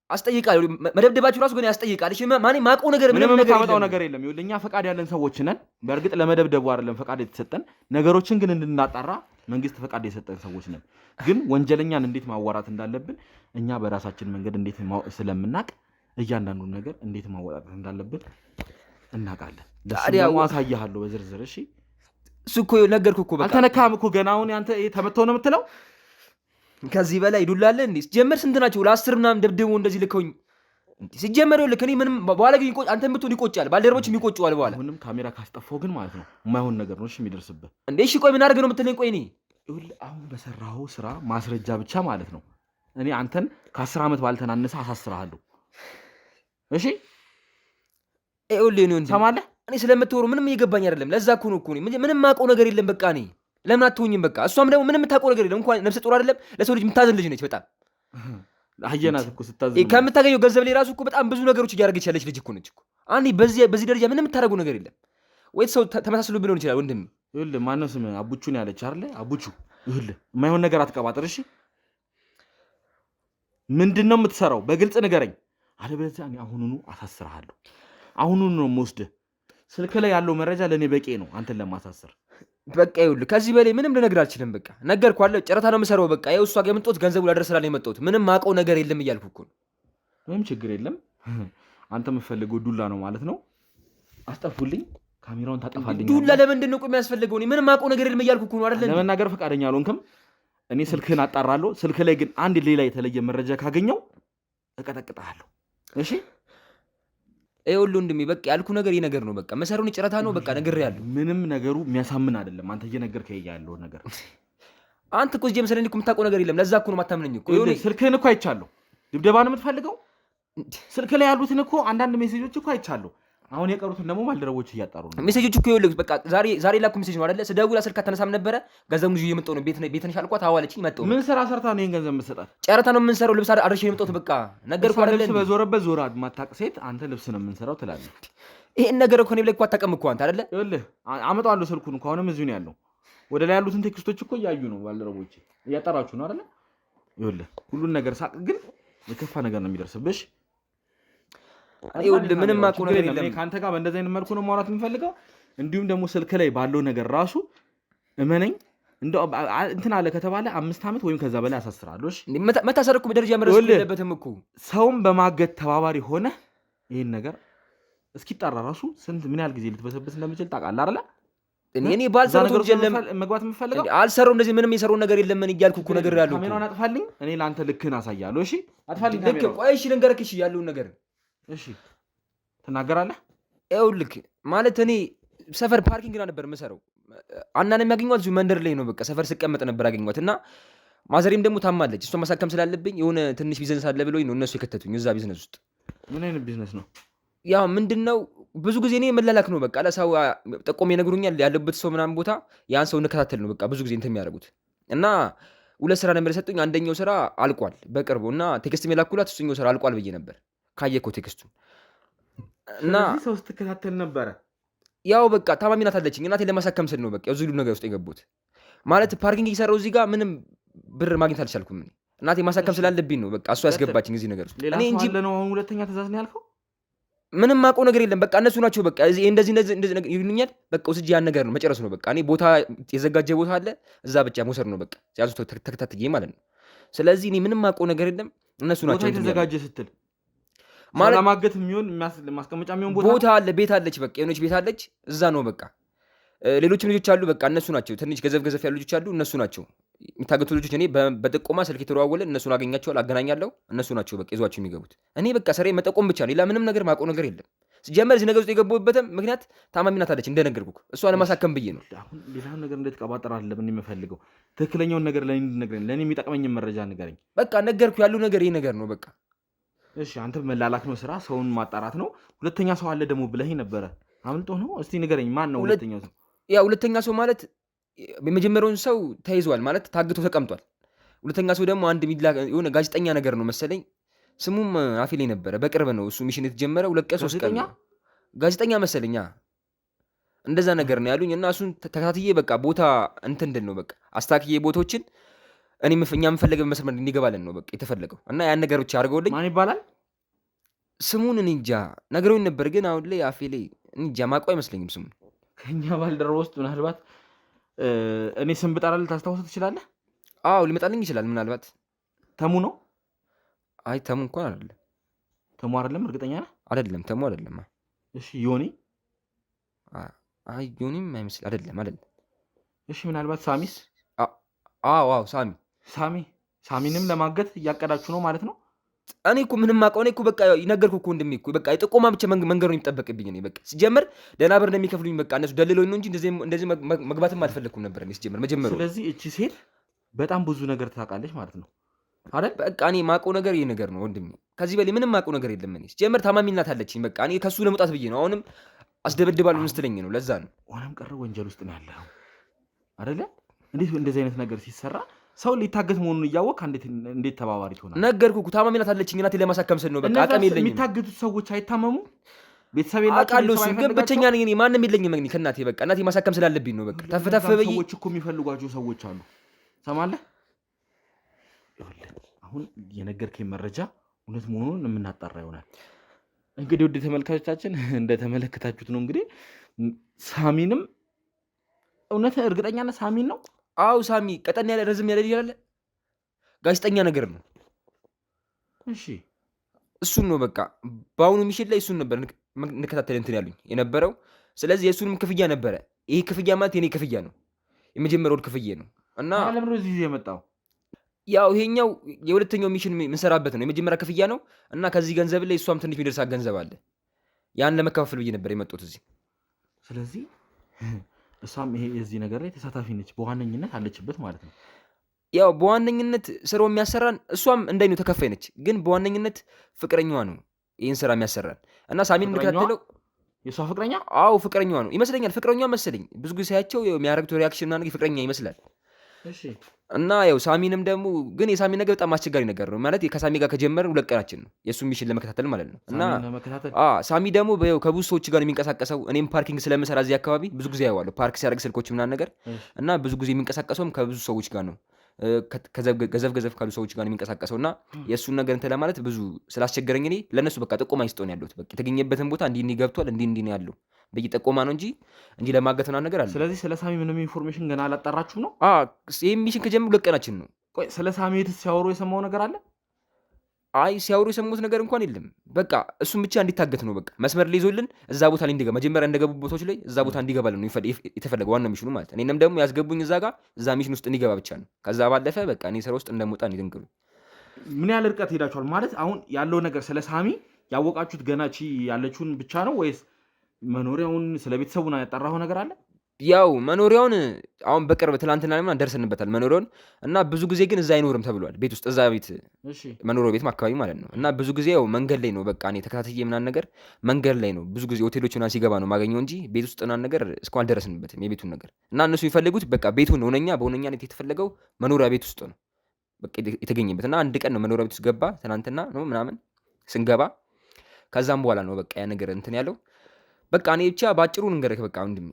አስጠይቃለሁ። መደብደባችሁ ራሱ ግን ያስጠይቃል። እሺ ማን ማውቀው ነገር ምንም የምታመጣው ነገር የለም። ይኸውልህ እኛ ፈቃድ ያለን ሰዎች ነን። በእርግጥ ለመደብደቡ አይደለም ፈቃድ የተሰጠን፣ ነገሮችን ግን እንድናጣራ መንግስት ፈቃድ የሰጠን ሰዎች ነን። ግን ወንጀለኛን እንዴት ማዋራት እንዳለብን እኛ በራሳችን መንገድ እንዴት ስለምናቅ እያንዳንዱን ነገር እንዴት ማወጣት እንዳለብን እናውቃለን። ለስሙ አሳያለሁ በዝርዝር። እሺ እሱ እኮ ነገርኩህ እኮ በቃ አልተነካም እኮ ገና። አሁን አንተ ተመተው ነው የምትለው? ከዚህ በላይ ዱላለ እንዴ? ሲጀመር ስንት ናቸው? ለ10 ምናምን ደብድበው እንደዚህ ልከውኝ ሲጀመር ይኸውልህ እኔ ምንም በኋላ ግን አንተም ብትሆን ይቆጫል፣ ባልደረቦችም ይቆጫዋል በኋላ። አሁንም ካሜራ ካስጠፋው ግን ማለት ነው የማይሆን ነገር ነው እሺ የሚደርስብህ። እንዴ እሺ ቆይ ምን አድርገህ ነው የምትለኝ? ቆይ እኔ ይኸውልህ አሁን በሰራኸው ስራ ማስረጃ ብቻ ማለት ነው እኔ አንተን ከ10 ዓመት ባልተናነሰ አሳስርሃለሁ። እሺ ይኸውልህ እኔ ሰማለህ? እኔ ስለምትወሩ ምንም እየገባኝ አይደለም። ለዛ እኮ ነው እኮ እኔ ምንም የማውቀው ነገር የለም። በቃ እኔ ለምን አትሆኝም? በቃ እሷም ደግሞ ምንም የምታውቀው ነገር የለም። እንኳን ነፍሰ ጡር አይደለም ለሰው ልጅ የምታዝን ልጅ ነች። በጣም አየናት እኮ ስታዝን ከምታገኘው ገንዘብ ላይ ራሱ እኮ በጣም ብዙ ነገሮች እያደረገች ያለች ልጅ እኮ ነች እኮ። አንዴ በዚህ ደረጃ ምንም የምታደርገው ነገር የለም ወይ? ሰው ተመሳስሎ ቢሆን ይችላል ወንድም። ይኸውልህ ማነው ስምህ? አቡቹን ያለች አይደለ? አቡቹ ይኸውልህ የማይሆን ነገር አትቀባጥር እሺ። ምንድን ነው የምትሰራው? በግልጽ ንገረኝ። አለበለዚያ እኔ አሁኑኑ አሳስርሃለሁ። አሁኑኑ ነው የምወስድህ። ስልክ ላይ ያለው መረጃ ለእኔ በቂ ነው አንተን ለማሳሰር። በቃ ይኸውልህ ከዚህ በላይ ምንም ልነግርህ አልችልም። በቃ ነገርኩህ አይደል? ጨረታ ነው የምሰራው። በቃ ይኸው እሷ ጋር የመጣሁት ገንዘቡ ላደርስ ስላለኝ የመጣሁት ምንም ማውቀው ነገር የለም እያልኩህ እኮ ነው። ምንም ችግር የለም። አንተ የምትፈልገው ዱላ ነው ማለት ነው። አስጠፉልኝ፣ ካሜራውን ታጠፋልኝ። ዱላ ለምንድን ነው የሚያስፈልገው? እኔ ምንም ማውቀው ነገር የለም እያልኩህ እኮ ነው አይደል? ለመናገር ፈቃደኛ አልሆንክም። እኔ ስልክህን አጣራለሁ። ስልክ ላይ ግን አንድ ሌላ የተለየ መረጃ ካገኘው እቀጠቅጥሃለሁ። እሺ ይኸውልህ ወንድሜ በቃ ያልኩህ ነገር ይሄ ነገር ነው። በቃ መሰሩን ጨረታ ነው በቃ ነግሬሃለሁ። ምንም ነገሩ የሚያሳምን አይደለም። አንተ እየነገርከኝ ያለው ነገር አንተ እኮ እዚህ መሰለኝ እኮ የምታውቀው ነገር የለም። ለዛ እኮ ነው የማታምነኝ እኮ። ስልክህን እኮ አይቻለሁ። ድብደባ ነው የምትፈልገው? ስልክ ላይ ያሉትን እኮ አንዳንድ ሜሴጆች እኮ አይቻለሁ። አሁን የቀሩትን ደግሞ ባልደረቦች እያጣሩ ነው። ሜሴጆች እኮ ይኸውልህ በቃ ዛሬ ላኩ ሜሴጅ ነው አይደለ? ስደውላ ስልክ አታነሳም ነበረ። ገንዘቡን ይዤ የመጣሁ ነው። ቤት ነሽ አልኳት። አዋለችኝ መጣሁ። ምን ስራ ሰርታ ነው ይሄን ገንዘብ የምትሰጣት? ጨረታ ነው የምንሰራው። ልብስ አድርሼ የመጣሁት በቃ ነገርኩህ አይደለ? ልብስ በዞረበት ዞራ ማታውቅ ሴት አንተ ልብስ ነው የምንሰራው ትላለህ። ይሄን ነገር እኮ እኔ ብለህ እኮ አታውቅም እኮ አንተ አይደለ? ይኸውልህ አመጣዋለሁ ስልኩን እኮ አሁንም እዚሁ ነው ያለው። ወደ ላይ ያሉትን ቴክስቶች እኮ እያዩ ነው ባልደረቦቼ፣ እያጠራችሁ ነው አይደለ? ይኸውልህ ሁሉን ነገር ሳቅ ግን የከፋ ነገር ነው የሚደርስብሽ። ይኸውልህ ምንም አውቀው ነገር የለም። ከአንተ ጋር በእንደዚህ አይነት መልኩ ነው ማውራት የምፈልገው። እንዲሁም ደግሞ ስልክ ላይ ባለው ነገር ራሱ እመነኝ እንደው እንትን አለ ከተባለ 5 ዓመት ወይም ከዛ በላይ አሳስራለሁ። እሺ መታሰር እኮ በደረጃ መድረስ የለበትም እኮ። ሰውም በማገት ተባባሪ ሆነ ይሄን ነገር እስኪጣራ ራሱ ምን ያህል ጊዜ ልትበሰብስ እንደምችል ታውቃለህ አይደለ? እኔ ባልሰሩት ወንጀል መግባት የምፈልገው አልሰራው እንደዚህ ምንም የሰራው ነገር የለም። ምን እያልኩ እኮ ነገር ያለው ካሜራውን አጥፋልኝ፣ እኔ ለአንተ ልክህን አሳያለሁ። እሺ አጥፋልኝ ልክ ቆይ እሺ ልንገርህ እሺ ያለውን ነገር እሺ ትናገራለህ። ይኸውልህ ማለት እኔ ሰፈር ፓርኪንግ ጋር ነበር የምሰራው። አናን የሚያገኘዋት እዚሁ መንደር ላይ ነው። በቃ ሰፈር ስቀመጥ ነበር ያገኘኋት እና ማዘሬም ደግሞ ታማለች። እሷ ማሳከም ስላለብኝ የሆነ ትንሽ ቢዝነስ አለ ብሎኝ ነው እነሱ የከተቱኝ እዛ ቢዝነስ ውስጥ። ምን አይነት ቢዝነስ ነው? ያው ምንድነው ብዙ ጊዜ እኔ መላላክ ነው በቃ ለሰው ጠቆም ይነግሩኛል ያለበት ሰው ምናምን ቦታ ያን ሰው እንከታተል ነው በቃ ብዙ ጊዜ እንትን የሚያደርጉት እና ሁለት ስራ ነበር የሰጡኝ። አንደኛው ስራ አልቋል በቅርቡ እና ቴክስት የላኩላት እሱኛው ስራ አልቋል ብዬ ነበር ካየከው ቴክስቱን እና ሰው ስትከታተል ነበረ። ያው በቃ ታማሚ ናት አለችኝ። እናቴ ለማሳከም ስል ነው በቃ እዚህ ሁሉ ነገር ውስጥ የገቡት ማለት ፓርኪንግ እየሰራው እዚህ ጋር ምንም ብር ማግኘት አልቻልኩም። እናቴ ማሳከም ስላለብኝ ነው በቃ እሱ ያስገባችኝ እዚህ ነገር ውስጥ እኔ እንጂ ነው። አሁን ሁለተኛ ትእዛዝ ነው ያልከው? ምንም አውቀው ነገር የለም። በቃ እነሱ ናቸው በቃ እንደዚህ ይሉኛል። በቃ ውስጥ ያን ነገር ነው መጨረስ ነው በቃ። እኔ ቦታ የዘጋጀ ቦታ አለ እዛ ብቻ መውሰድ ነው በቃ ያዙ ተከታትዬ ማለት ነው። ስለዚህ እኔ ምንም አውቀው ነገር የለም። እነሱ ናቸው ቦታ የተዘጋጀ ስትል ማለት ለማገት የሚሆን ማስቀመጫ የሚሆን ቦታ አለ፣ ቤት አለች፣ በቃ የሆነች ቤት አለች እዛ ነው በቃ። ሌሎችም ልጆች አሉ በቃ እነሱ ናቸው። ትንሽ ገዘፍ ያሉ ልጆች አሉ እነሱ ናቸው የሚታገቱ ልጆች። እኔ በጥቆማ ስልክ የተደዋወለ እነሱን አገኛቸዋለሁ፣ አገናኛለሁ። እነሱ ናቸው በቃ ይዟቸው የሚገቡት። እኔ በቃ ስራዬ መጠቆም ብቻ ነው፣ ሌላ ምንም ነገር ማውቀው ነገር የለም። ሲጀመር እዚህ ነገር ውስጥ የገቡበትም ምክንያት ታማሚ ናት አለች እንደነገርኩህ፣ እሷን ለማሳከም ብዬ ነው። አሁን ሌላውን ነገር እንዴት ቀባጠር አለብን የምፈልገው ትክክለኛውን ነገር ለኔ እንድነግረኝ፣ ለኔ የሚጠቅመኝን መረጃ ንገረኝ። በቃ ነገርኩህ፣ ያለው ነገር ይሄ ነገር ነው በቃ። እሺ አንተ መላላክ ነው ስራ፣ ሰውን ማጣራት ነው። ሁለተኛ ሰው አለ ደግሞ ብለኸኝ ነበረ፣ አምልጦ ነው? እስቲ ንገረኝ፣ ማን ነው ሁለተኛው ሰው? ያ ሁለተኛ ሰው ማለት የመጀመሪያውን ሰው ተይዟል ማለት ታግቶ ተቀምጧል። ሁለተኛ ሰው ደግሞ አንድ ሚድላ የሆነ ጋዜጠኛ ነገር ነው መሰለኝ፣ ስሙም አፌ ላይ ነበረ። በቅርብ ነው እሱ ሚሽን የተጀመረ 2 ቀን 3 ቀን ጋዜጠኛ መሰለኛ እንደዛ ነገር ነው ያሉኝ። እና እሱን ተከታትዬ በቃ ቦታ እንትን እንድን ነው በቃ አስታክዬ ቦታዎችን እኛ የምንፈልገው መስመር እንዲገባለን ነው በቃ የተፈለገው። እና ያን ነገር ብቻ አድርገውልኝ። ማን ይባላል ስሙን? እኔ እንጃ ነግረውኝ ነበር፣ ግን አሁን ላይ አፌ ላይ እንጃ ማውቀው አይመስለኝም ስሙን። ከኛ ባልደረባ ውስጥ ምናልባት እኔ ስም ብጠራልህ ታስታውሰው ትችላለህ? አዎ ሊመጣልኝ ይችላል ምናልባት። ተሙ ነው? አይ ተሙ እንኳን አይደለም። ተሙ አይደለም? እርግጠኛ ነህ? አይደለም ተሙ አይደለም። እሺ ዮኒ? አይ ዮኒም አይመስል አይደለም። እሺ ምናልባት ሳሚስ? አዎ ሳሚንም ለማገት እያቀዳችሁ ነው ማለት ነው? እኔ እኮ ምንም አውቀው እኔ እኮ በቃ ነገርኩህ እኮ ወንድሜ እኮ በቃ የጥቆማ ብቻ መንገድ ነው የሚጠበቅብኝ። እኔ በቃ ሲጀመር ደህና ብር እንደሚከፍሉኝ በቃ እነሱ ደልሎኝ ነው እንጂ እንደዚህ መግባትም አልፈለግኩም ነበር እኔ ሲጀመር መጀመሩ። ስለዚህ እቺ ሴት በጣም ብዙ ነገር ታውቃለች ማለት ነው አይደል? በቃ እኔ ማውቀው ነገር ይሄ ነገር ነው ወንድሜ። ከዚህ በላይ ምንም ማውቀው ነገር የለም። እኔ ሲጀመር ታማሚ እናት አለችኝ። በቃ እኔ ከሱ ለመውጣት ብዬ ነው። አሁንም አስደበድባለሁ ስትለኝ ነው። ለዛ ነው ሆነም ቀረ ወንጀል ውስጥ ነው ያለው አይደለ? እንዴት እንደዚህ አይነት ነገር ሲሰራ ሰው ሊታገት መሆኑን እያወቅህ እንዴት ተባባሪ ትሆናለህ? ነገርኩህ እኮ ታማሚ ናት አለችኝ። እናቴ ለማሳከም ስል ነው በቃ አቅም የለኝም። የሚታገቱት ሰዎች አይታመሙ? ቤተሰብ የላቸውም? አውቃለሁ እሱን፣ ግን ብቸኛ ነኝ እኔ። ማንም የለኝም ከእናቴ በቃ እናቴ ማሳከም ስላለብኝ ነው በቃ ተፍተፍ ብዬ። ሰዎች እኮ የሚፈልጓቸው ሰዎች አሉ። ሰማለህ? አሁን የነገርከኝ መረጃ እውነት መሆኑን የምናጣራ ይሆናል። እንግዲህ ውድ ተመልካቾቻችን እንደተመለከታችሁት ነው እንግዲህ ሳሚንም እውነት እርግጠኛ ነህ ሳሚን ነው? አው ሳሚ ቀጠን ያለ ረዝም ያለ ልጅ አለ ጋዜጠኛ ነገር ነው። እሺ እሱን ነው በቃ በአሁኑ ሚሽን ላይ እሱን ነበር እንከታተል እንትን ያሉኝ የነበረው። ስለዚህ የእሱንም ክፍያ ነበረ። ይሄ ክፍያ ማለት የኔ ክፍያ ነው፣ የመጀመሪያው ክፍያ ነው። እና ለምን እዚህ የመጣው ያው ይሄኛው የሁለተኛው ሚሽን የምንሰራበት ነው፣ የመጀመሪያ ክፍያ ነው። እና ከዚህ ገንዘብ ላይ እሷም ትንሽ የሚደርሳት ገንዘብ አለ፣ ያን ለመከፋፈል ብዬ ነበር የመጣሁት እዚህ። ስለዚህ እሷም ይሄ የዚህ ነገር ላይ ተሳታፊ ነች፣ በዋነኝነት አለችበት ማለት ነው። ያው በዋነኝነት ስራው የሚያሰራን እሷም እንዳይኑ ተከፋይ ነች፣ ግን በዋነኝነት ፍቅረኛዋ ነው ይህን ስራ የሚያሰራን። እና ሳሚን እንከታተለው። የእሷ ፍቅረኛ? አዎ ፍቅረኛዋ ነው ይመስለኛል። ፍቅረኛዋ መሰለኝ ብዙ ጊዜ ሳያቸው የሚያደርጉት ሪያክሽን ምናምን ፍቅረኛ ይመስላል። እሺ እና ያው ሳሚንም ደግሞ ግን የሳሚ ነገር በጣም አስቸጋሪ ነገር ነው ማለት ከሳሚ ጋር ከጀመርን 2 ቀናችን ነው የእሱ ሚሽን ለመከታተል ማለት ነው። እና ሳሚ ደግሞ ከብዙ ሰዎች ጋር የሚንቀሳቀሰው እኔም ፓርኪንግ ስለምሰራ እዚህ አካባቢ ብዙ ጊዜ ያዋለሁ ፓርክ ሲያደርግ ስልኮች ምናምን ነገር እና ብዙ ጊዜ የሚንቀሳቀሰውም ከብዙ ሰዎች ጋር ነው፣ ገዘፍ ካሉ ሰዎች ጋር የሚንቀሳቀሰው። እና የእሱን ነገር እንትን ለማለት ብዙ ስላስቸገረኝ እኔ ለእነሱ በቃ ጥቆማ ይስጠው ነው ያለሁት። በቃ የተገኘበትን ቦታ እንዲህ ገብቷል እንዲህ ነው ያለው በይ ጠቆማ ነው እንጂ ለማገትና ነገር አለ። ስለዚህ ስለ ሳሚ ምንም ኢንፎርሜሽን ገና አላጣራችሁ ነው? ይህ ሚሽን ከጀመሩ 2 ቀናችን ነው። ቆይ ስለ ሳሚ ሲያወሩ የሰማው ነገር አለ? አይ ሲያወሩ የሰሙት ነገር እንኳን የለም። በቃ እሱም ብቻ እንዲታገት ነው። በቃ መስመር ላይ ይዞልን እዛ ቦታ ላይ እንዲገባ መጀመሪያ እንደገቡ ቦታዎች ላይ እዛ ቦታ እንዲገባልን ነው የተፈለገው ዋናው ሚሽኑ ማለት ነው። እኔንም ደግሞ ያስገቡኝ እዛ ጋር እዛ ሚሽን ውስጥ እንዲገባ ብቻ ነው። ከዛ ባለፈ በቃ እኔ ስራ ውስጥ እንደምወጣ ነው ይንገሩ። ምን ያህል ርቀት ሄዳችኋል ማለት አሁን ያለው ነገር ስለ ሳሚ ያወቃችሁት ገና ያለችውን ብቻ ነው ወይስ መኖሪያውን ስለ ቤተሰቡን ያጣራው ነገር አለ? ያው መኖሪያውን አሁን በቅርብ ትላንትና ላይ ደርሰንበታል መኖሪያውን እና ብዙ ጊዜ ግን እዛ አይኖርም ተብሏል። ቤት ውስጥ እዛ ቤት መኖሪያው ቤት አካባቢ ማለት ነው። እና ብዙ ጊዜ ያው መንገድ ላይ ነው በቃ እኔ ተከታትዬ ምናምን ነገር መንገድ ላይ ነው ብዙ ጊዜ ሆቴሎች ምናምን ሲገባ ነው ማገኘው እንጂ ቤት ውስጥ ምናምን ነገር እስካሁን አልደረስንበትም የቤቱን ነገር። እና እነሱ የሚፈልጉት በቃ ቤቱን በእውነኛ የተፈለገው መኖሪያ ቤት ውስጥ ነው በቃ የተገኘበት። እና አንድ ቀን ነው መኖሪያ ቤት ውስጥ ገባ ትናንትና ነው ምናምን ስንገባ ከዛም በኋላ ነው በቃ ያ ነገር እንትን ያለው። በቃ እኔ ብቻ ባጭሩ ንገረክ በቃ ወንድሜ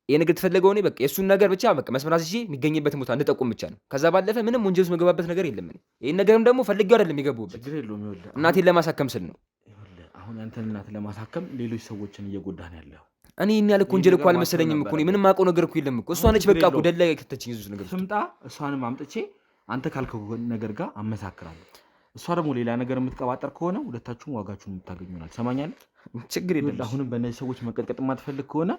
ይሄ ነገር ተፈልገው እኔ በቃ የሱን ነገር ብቻ በቃ መስመር አስይዤ የሚገኝበትን ቦታ እንድጠቁም ብቻ ነው። ከዛ ባለፈ ምንም ወንጀል ውስጥ መገባበት ነገር የለም። እኔ ይሄን ነገርም ደግሞ ፈልጌው አይደለም የገባሁበት እናቴን ለማሳከም ስል ነው። አሁን አንተን እናት ለማሳከም ሌሎች ሰዎችን እየጎዳህ ነው ያለው። እኔ ይሄን ያለ ወንጀል እኮ አልመሰለኝም እኮ እኔ ምንም አውቀው ነገር እኮ የለም እኮ እሷ ነች በቃ እኮ ደላ ከተችኝ ይዙት ነገር ስምጣ እሷንም አምጥቼ አንተ ካልከው ነገር ጋር አመሳክራለሁ። እሷ ደግሞ ሌላ ነገር የምትቀባጠር ከሆነ ሁለታችሁም ዋጋችሁን የምታገኙናል። ሰማኛለህ? ችግር የለም። አሁንም በእነዚህ ሰዎች መቀጥቀጥ የማትፈልግ ከሆነ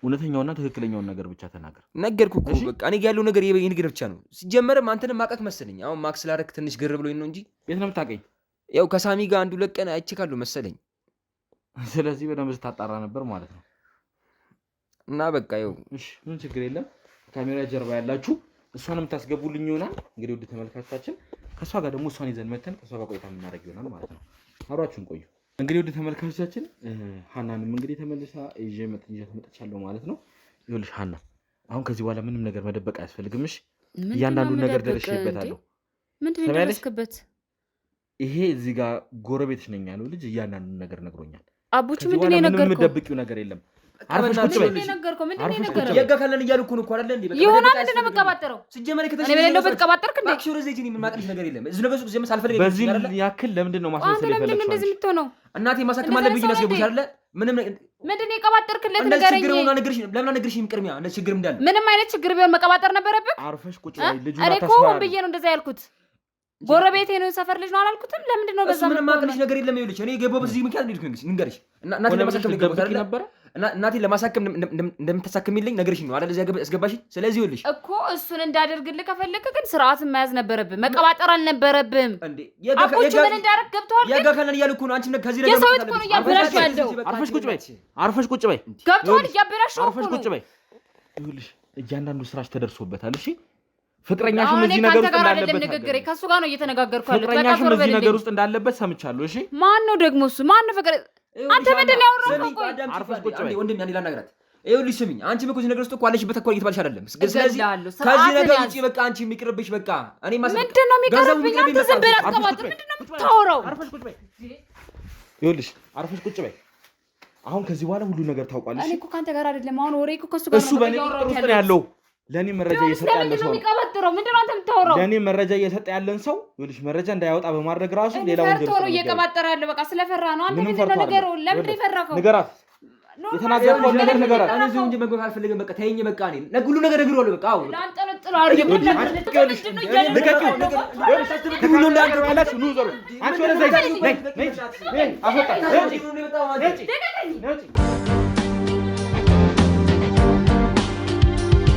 እውነተኛውና ትክክለኛውን ነገር ብቻ ተናገር። ነገርኩ እኮ በቃ እኔ ያለው ነገር ይሄ ነገር ብቻ ነው። ሲጀመርም አንተንም ማቀቅ መሰለኝ አሁን ማክስ ላደርግ ትንሽ ግር ብሎኝ ነው እንጂ የት ነው የምታውቀኝ? ያው ከሳሚ ጋር አንዱ ለቀን አይቼካለሁ መሰለኝ። ስለዚህ በደንብ ስታጣራ ነበር ማለት ነው። እና በቃ ያው እሺ ምን ችግር የለም። ካሜራ ጀርባ ያላችሁ እሷንም ታስገቡልኝ ይሆናል። እንግዲህ ውድ ተመልካቾቻችን ከእሷ ጋር ደግሞ እሷን ይዘን መተን ከእሷ ጋር ቆይታ የምናደርግ ይሆናል ማለት ነው። አብራችሁን ቆዩ። እንግዲህ ወደ ተመልካቾቻችን ሀናንም እንግዲህ ተመልሳ ይዤ መጥቻለሁ ማለት ነው። ይኸውልሽ ሀና አሁን ከዚህ በኋላ ምንም ነገር መደበቅ አያስፈልግም። እሺ እያንዳንዱን ነገር ደርሼበታለሁ። ምንድን ነው የደረስክበት? ይሄ እዚህ ጋር ጎረቤትሽ ነኝ ያለው ልጅ እያንዳንዱን ነገር ነግሮኛል። አቡቹ ምንድን ነው የነገርከው? ምንም የምትደብቂው ነገር የለም። አርፈሽ ቁጭ በይ። ምንድን ነው የነገርከው? ያጋካለን እያሉ እኮ ነው አይደል እንዴ? ይሆናል ምንድን ነው የምትቀባጠረው? ሲጀመር እኔ በሌለውበት ቀባጠርክ እንዴ? አክቹሪ ዘይጂኒ ምን ማቅልሽ ነገር የለም። እዚህ ነገር ውስጥ ሳልፈልግ በዚህ ያክል ለምንድን ነው ማስመሰል የፈለግሽው? ለምንድን ነው እንደዚህ የምትሆነው? እናቴ ማሳከም አለብኝ ያስገቡሽ አይደል? ምንድን ነው የቀባጠርክለት ነገር ንገረኝ። ችግር ነው ነገርሽ። ለምን ነገርሽም ቅድሚያ እንደ ችግር እንዳለ ምንም አይነት ችግር ቢሆን መቀባጠር ነበረብህ። አርፈሽ ቁጭ በይ። ልጁ እኔ እኮ ሆን ብዬ ነው እንደዛ ያልኩት። ጎረቤቴ ነው የሰፈር ልጅ ነው አላልኩትም? ለምንድን ነው በዛ ምንም ማቅልሽ ነገር የለም። ይኸውልሽ እኔ የገባሁት እዚህ ምክንያት እንዴት ንገርሽ። እናቴ ለማሳከም ነበር እናቴ ለማሳከም እንደምታሳክሚልኝ ነገርሽ ነው አይደል? እዚህ ያስገባሽ። ስለዚህ ይኸውልሽ እኮ እሱን እንዳደርግልህ ከፈለክ ግን ስርዓትን መያዝ ነበረብህ። መቀባጠር አልነበረብህም። አቦቹ ምን እንዳደረግ ገብቶሃል? ያጋካለን እያሉ እኮ ነው። አንቺ ከዚህ ነገር የሰው እኮ ነው እያበላሽ ያለው። አርፈሽ ቁጭ በይ። አርፈሽ ቁጭ በይ። ገብቶሃል? እያበላሽ ነው። አርፈሽ ቁጭ በይ። ይኸውልሽ እያንዳንዱ ስራሽ ተደርሶበታል። እሺ ፍቅረኛሽም እዚህ ነገር ውስጥ እንዳለበት ንግግሬ ከሱ ጋር ነው እየተነጋገርኩ ያለሁት። ፍቅረኛሽም እዚህ ነገር ውስጥ እንዳለበት ሰምቻለሁ። እሺ ማን ነው ደግሞ እሱ? ማን ነው ፍቅረ? አንተ ምንድን ነው ያወራኸው? ቆይ አርፈሽ ቁጭ በይ። ወንድም ያኔ ላናግራት። ይኸውልሽ ስሚኝ፣ አንቺ በዚህ ነገር ውስጥ እኮ አለሽበት እኮ እየተባልሽ አይደለም። ስለዚህ ከዚህ ነገር ውጪ በቃ አንቺ የሚቀርብሽ በቃ እኔ ምንድን ነው የሚቀርብኝ? አንተ ዝም ብለህ አትቀባጥ። ምንድን ነው የምታወራው? አርፈሽ ቁጭ በይ። ይኸውልሽ አርፈሽ ቁጭ በይ። አሁን ከዚህ በኋላ ሁሉ ነገር ታውቃለሽ። እኔ እኮ ካንተ ጋር አይደለም አሁን ወሬ እኮ ከሱ ጋር ነው። እሱ በእኔ ቁጥር ውስጥ ነው ያለው። ለኔ መረጃ እየሰጠ ያለ ሰው ምንድን ነው አንተ የምታወራው? ለኔ መረጃ እየሰጠ ያለን ሰው ይኸውልሽ መረጃ እንዳያወጣ በማድረግ ራሱ ሌላ ወንጀል ነው እየቀባጠረ ያለው። በቃ ስለፈራ ነው። አንተ ምንድን ነው ነገሩ? ለምን ይፈራከው? ንገራት። የተናገርኩት ነገር ንገራት። እኔ እዚህ እንጂ መግባት አልፈልግም። በቃ ተይኝ። በቃ እኔ ሁሉ ነገር ነግሬዋለሁ። በቃ አዎ ላንጠለጥለው አድርገህ ሁሉ እንዳንተ አንቺ ወደ ዘይት ነይ ነይ አፈጣ ነይ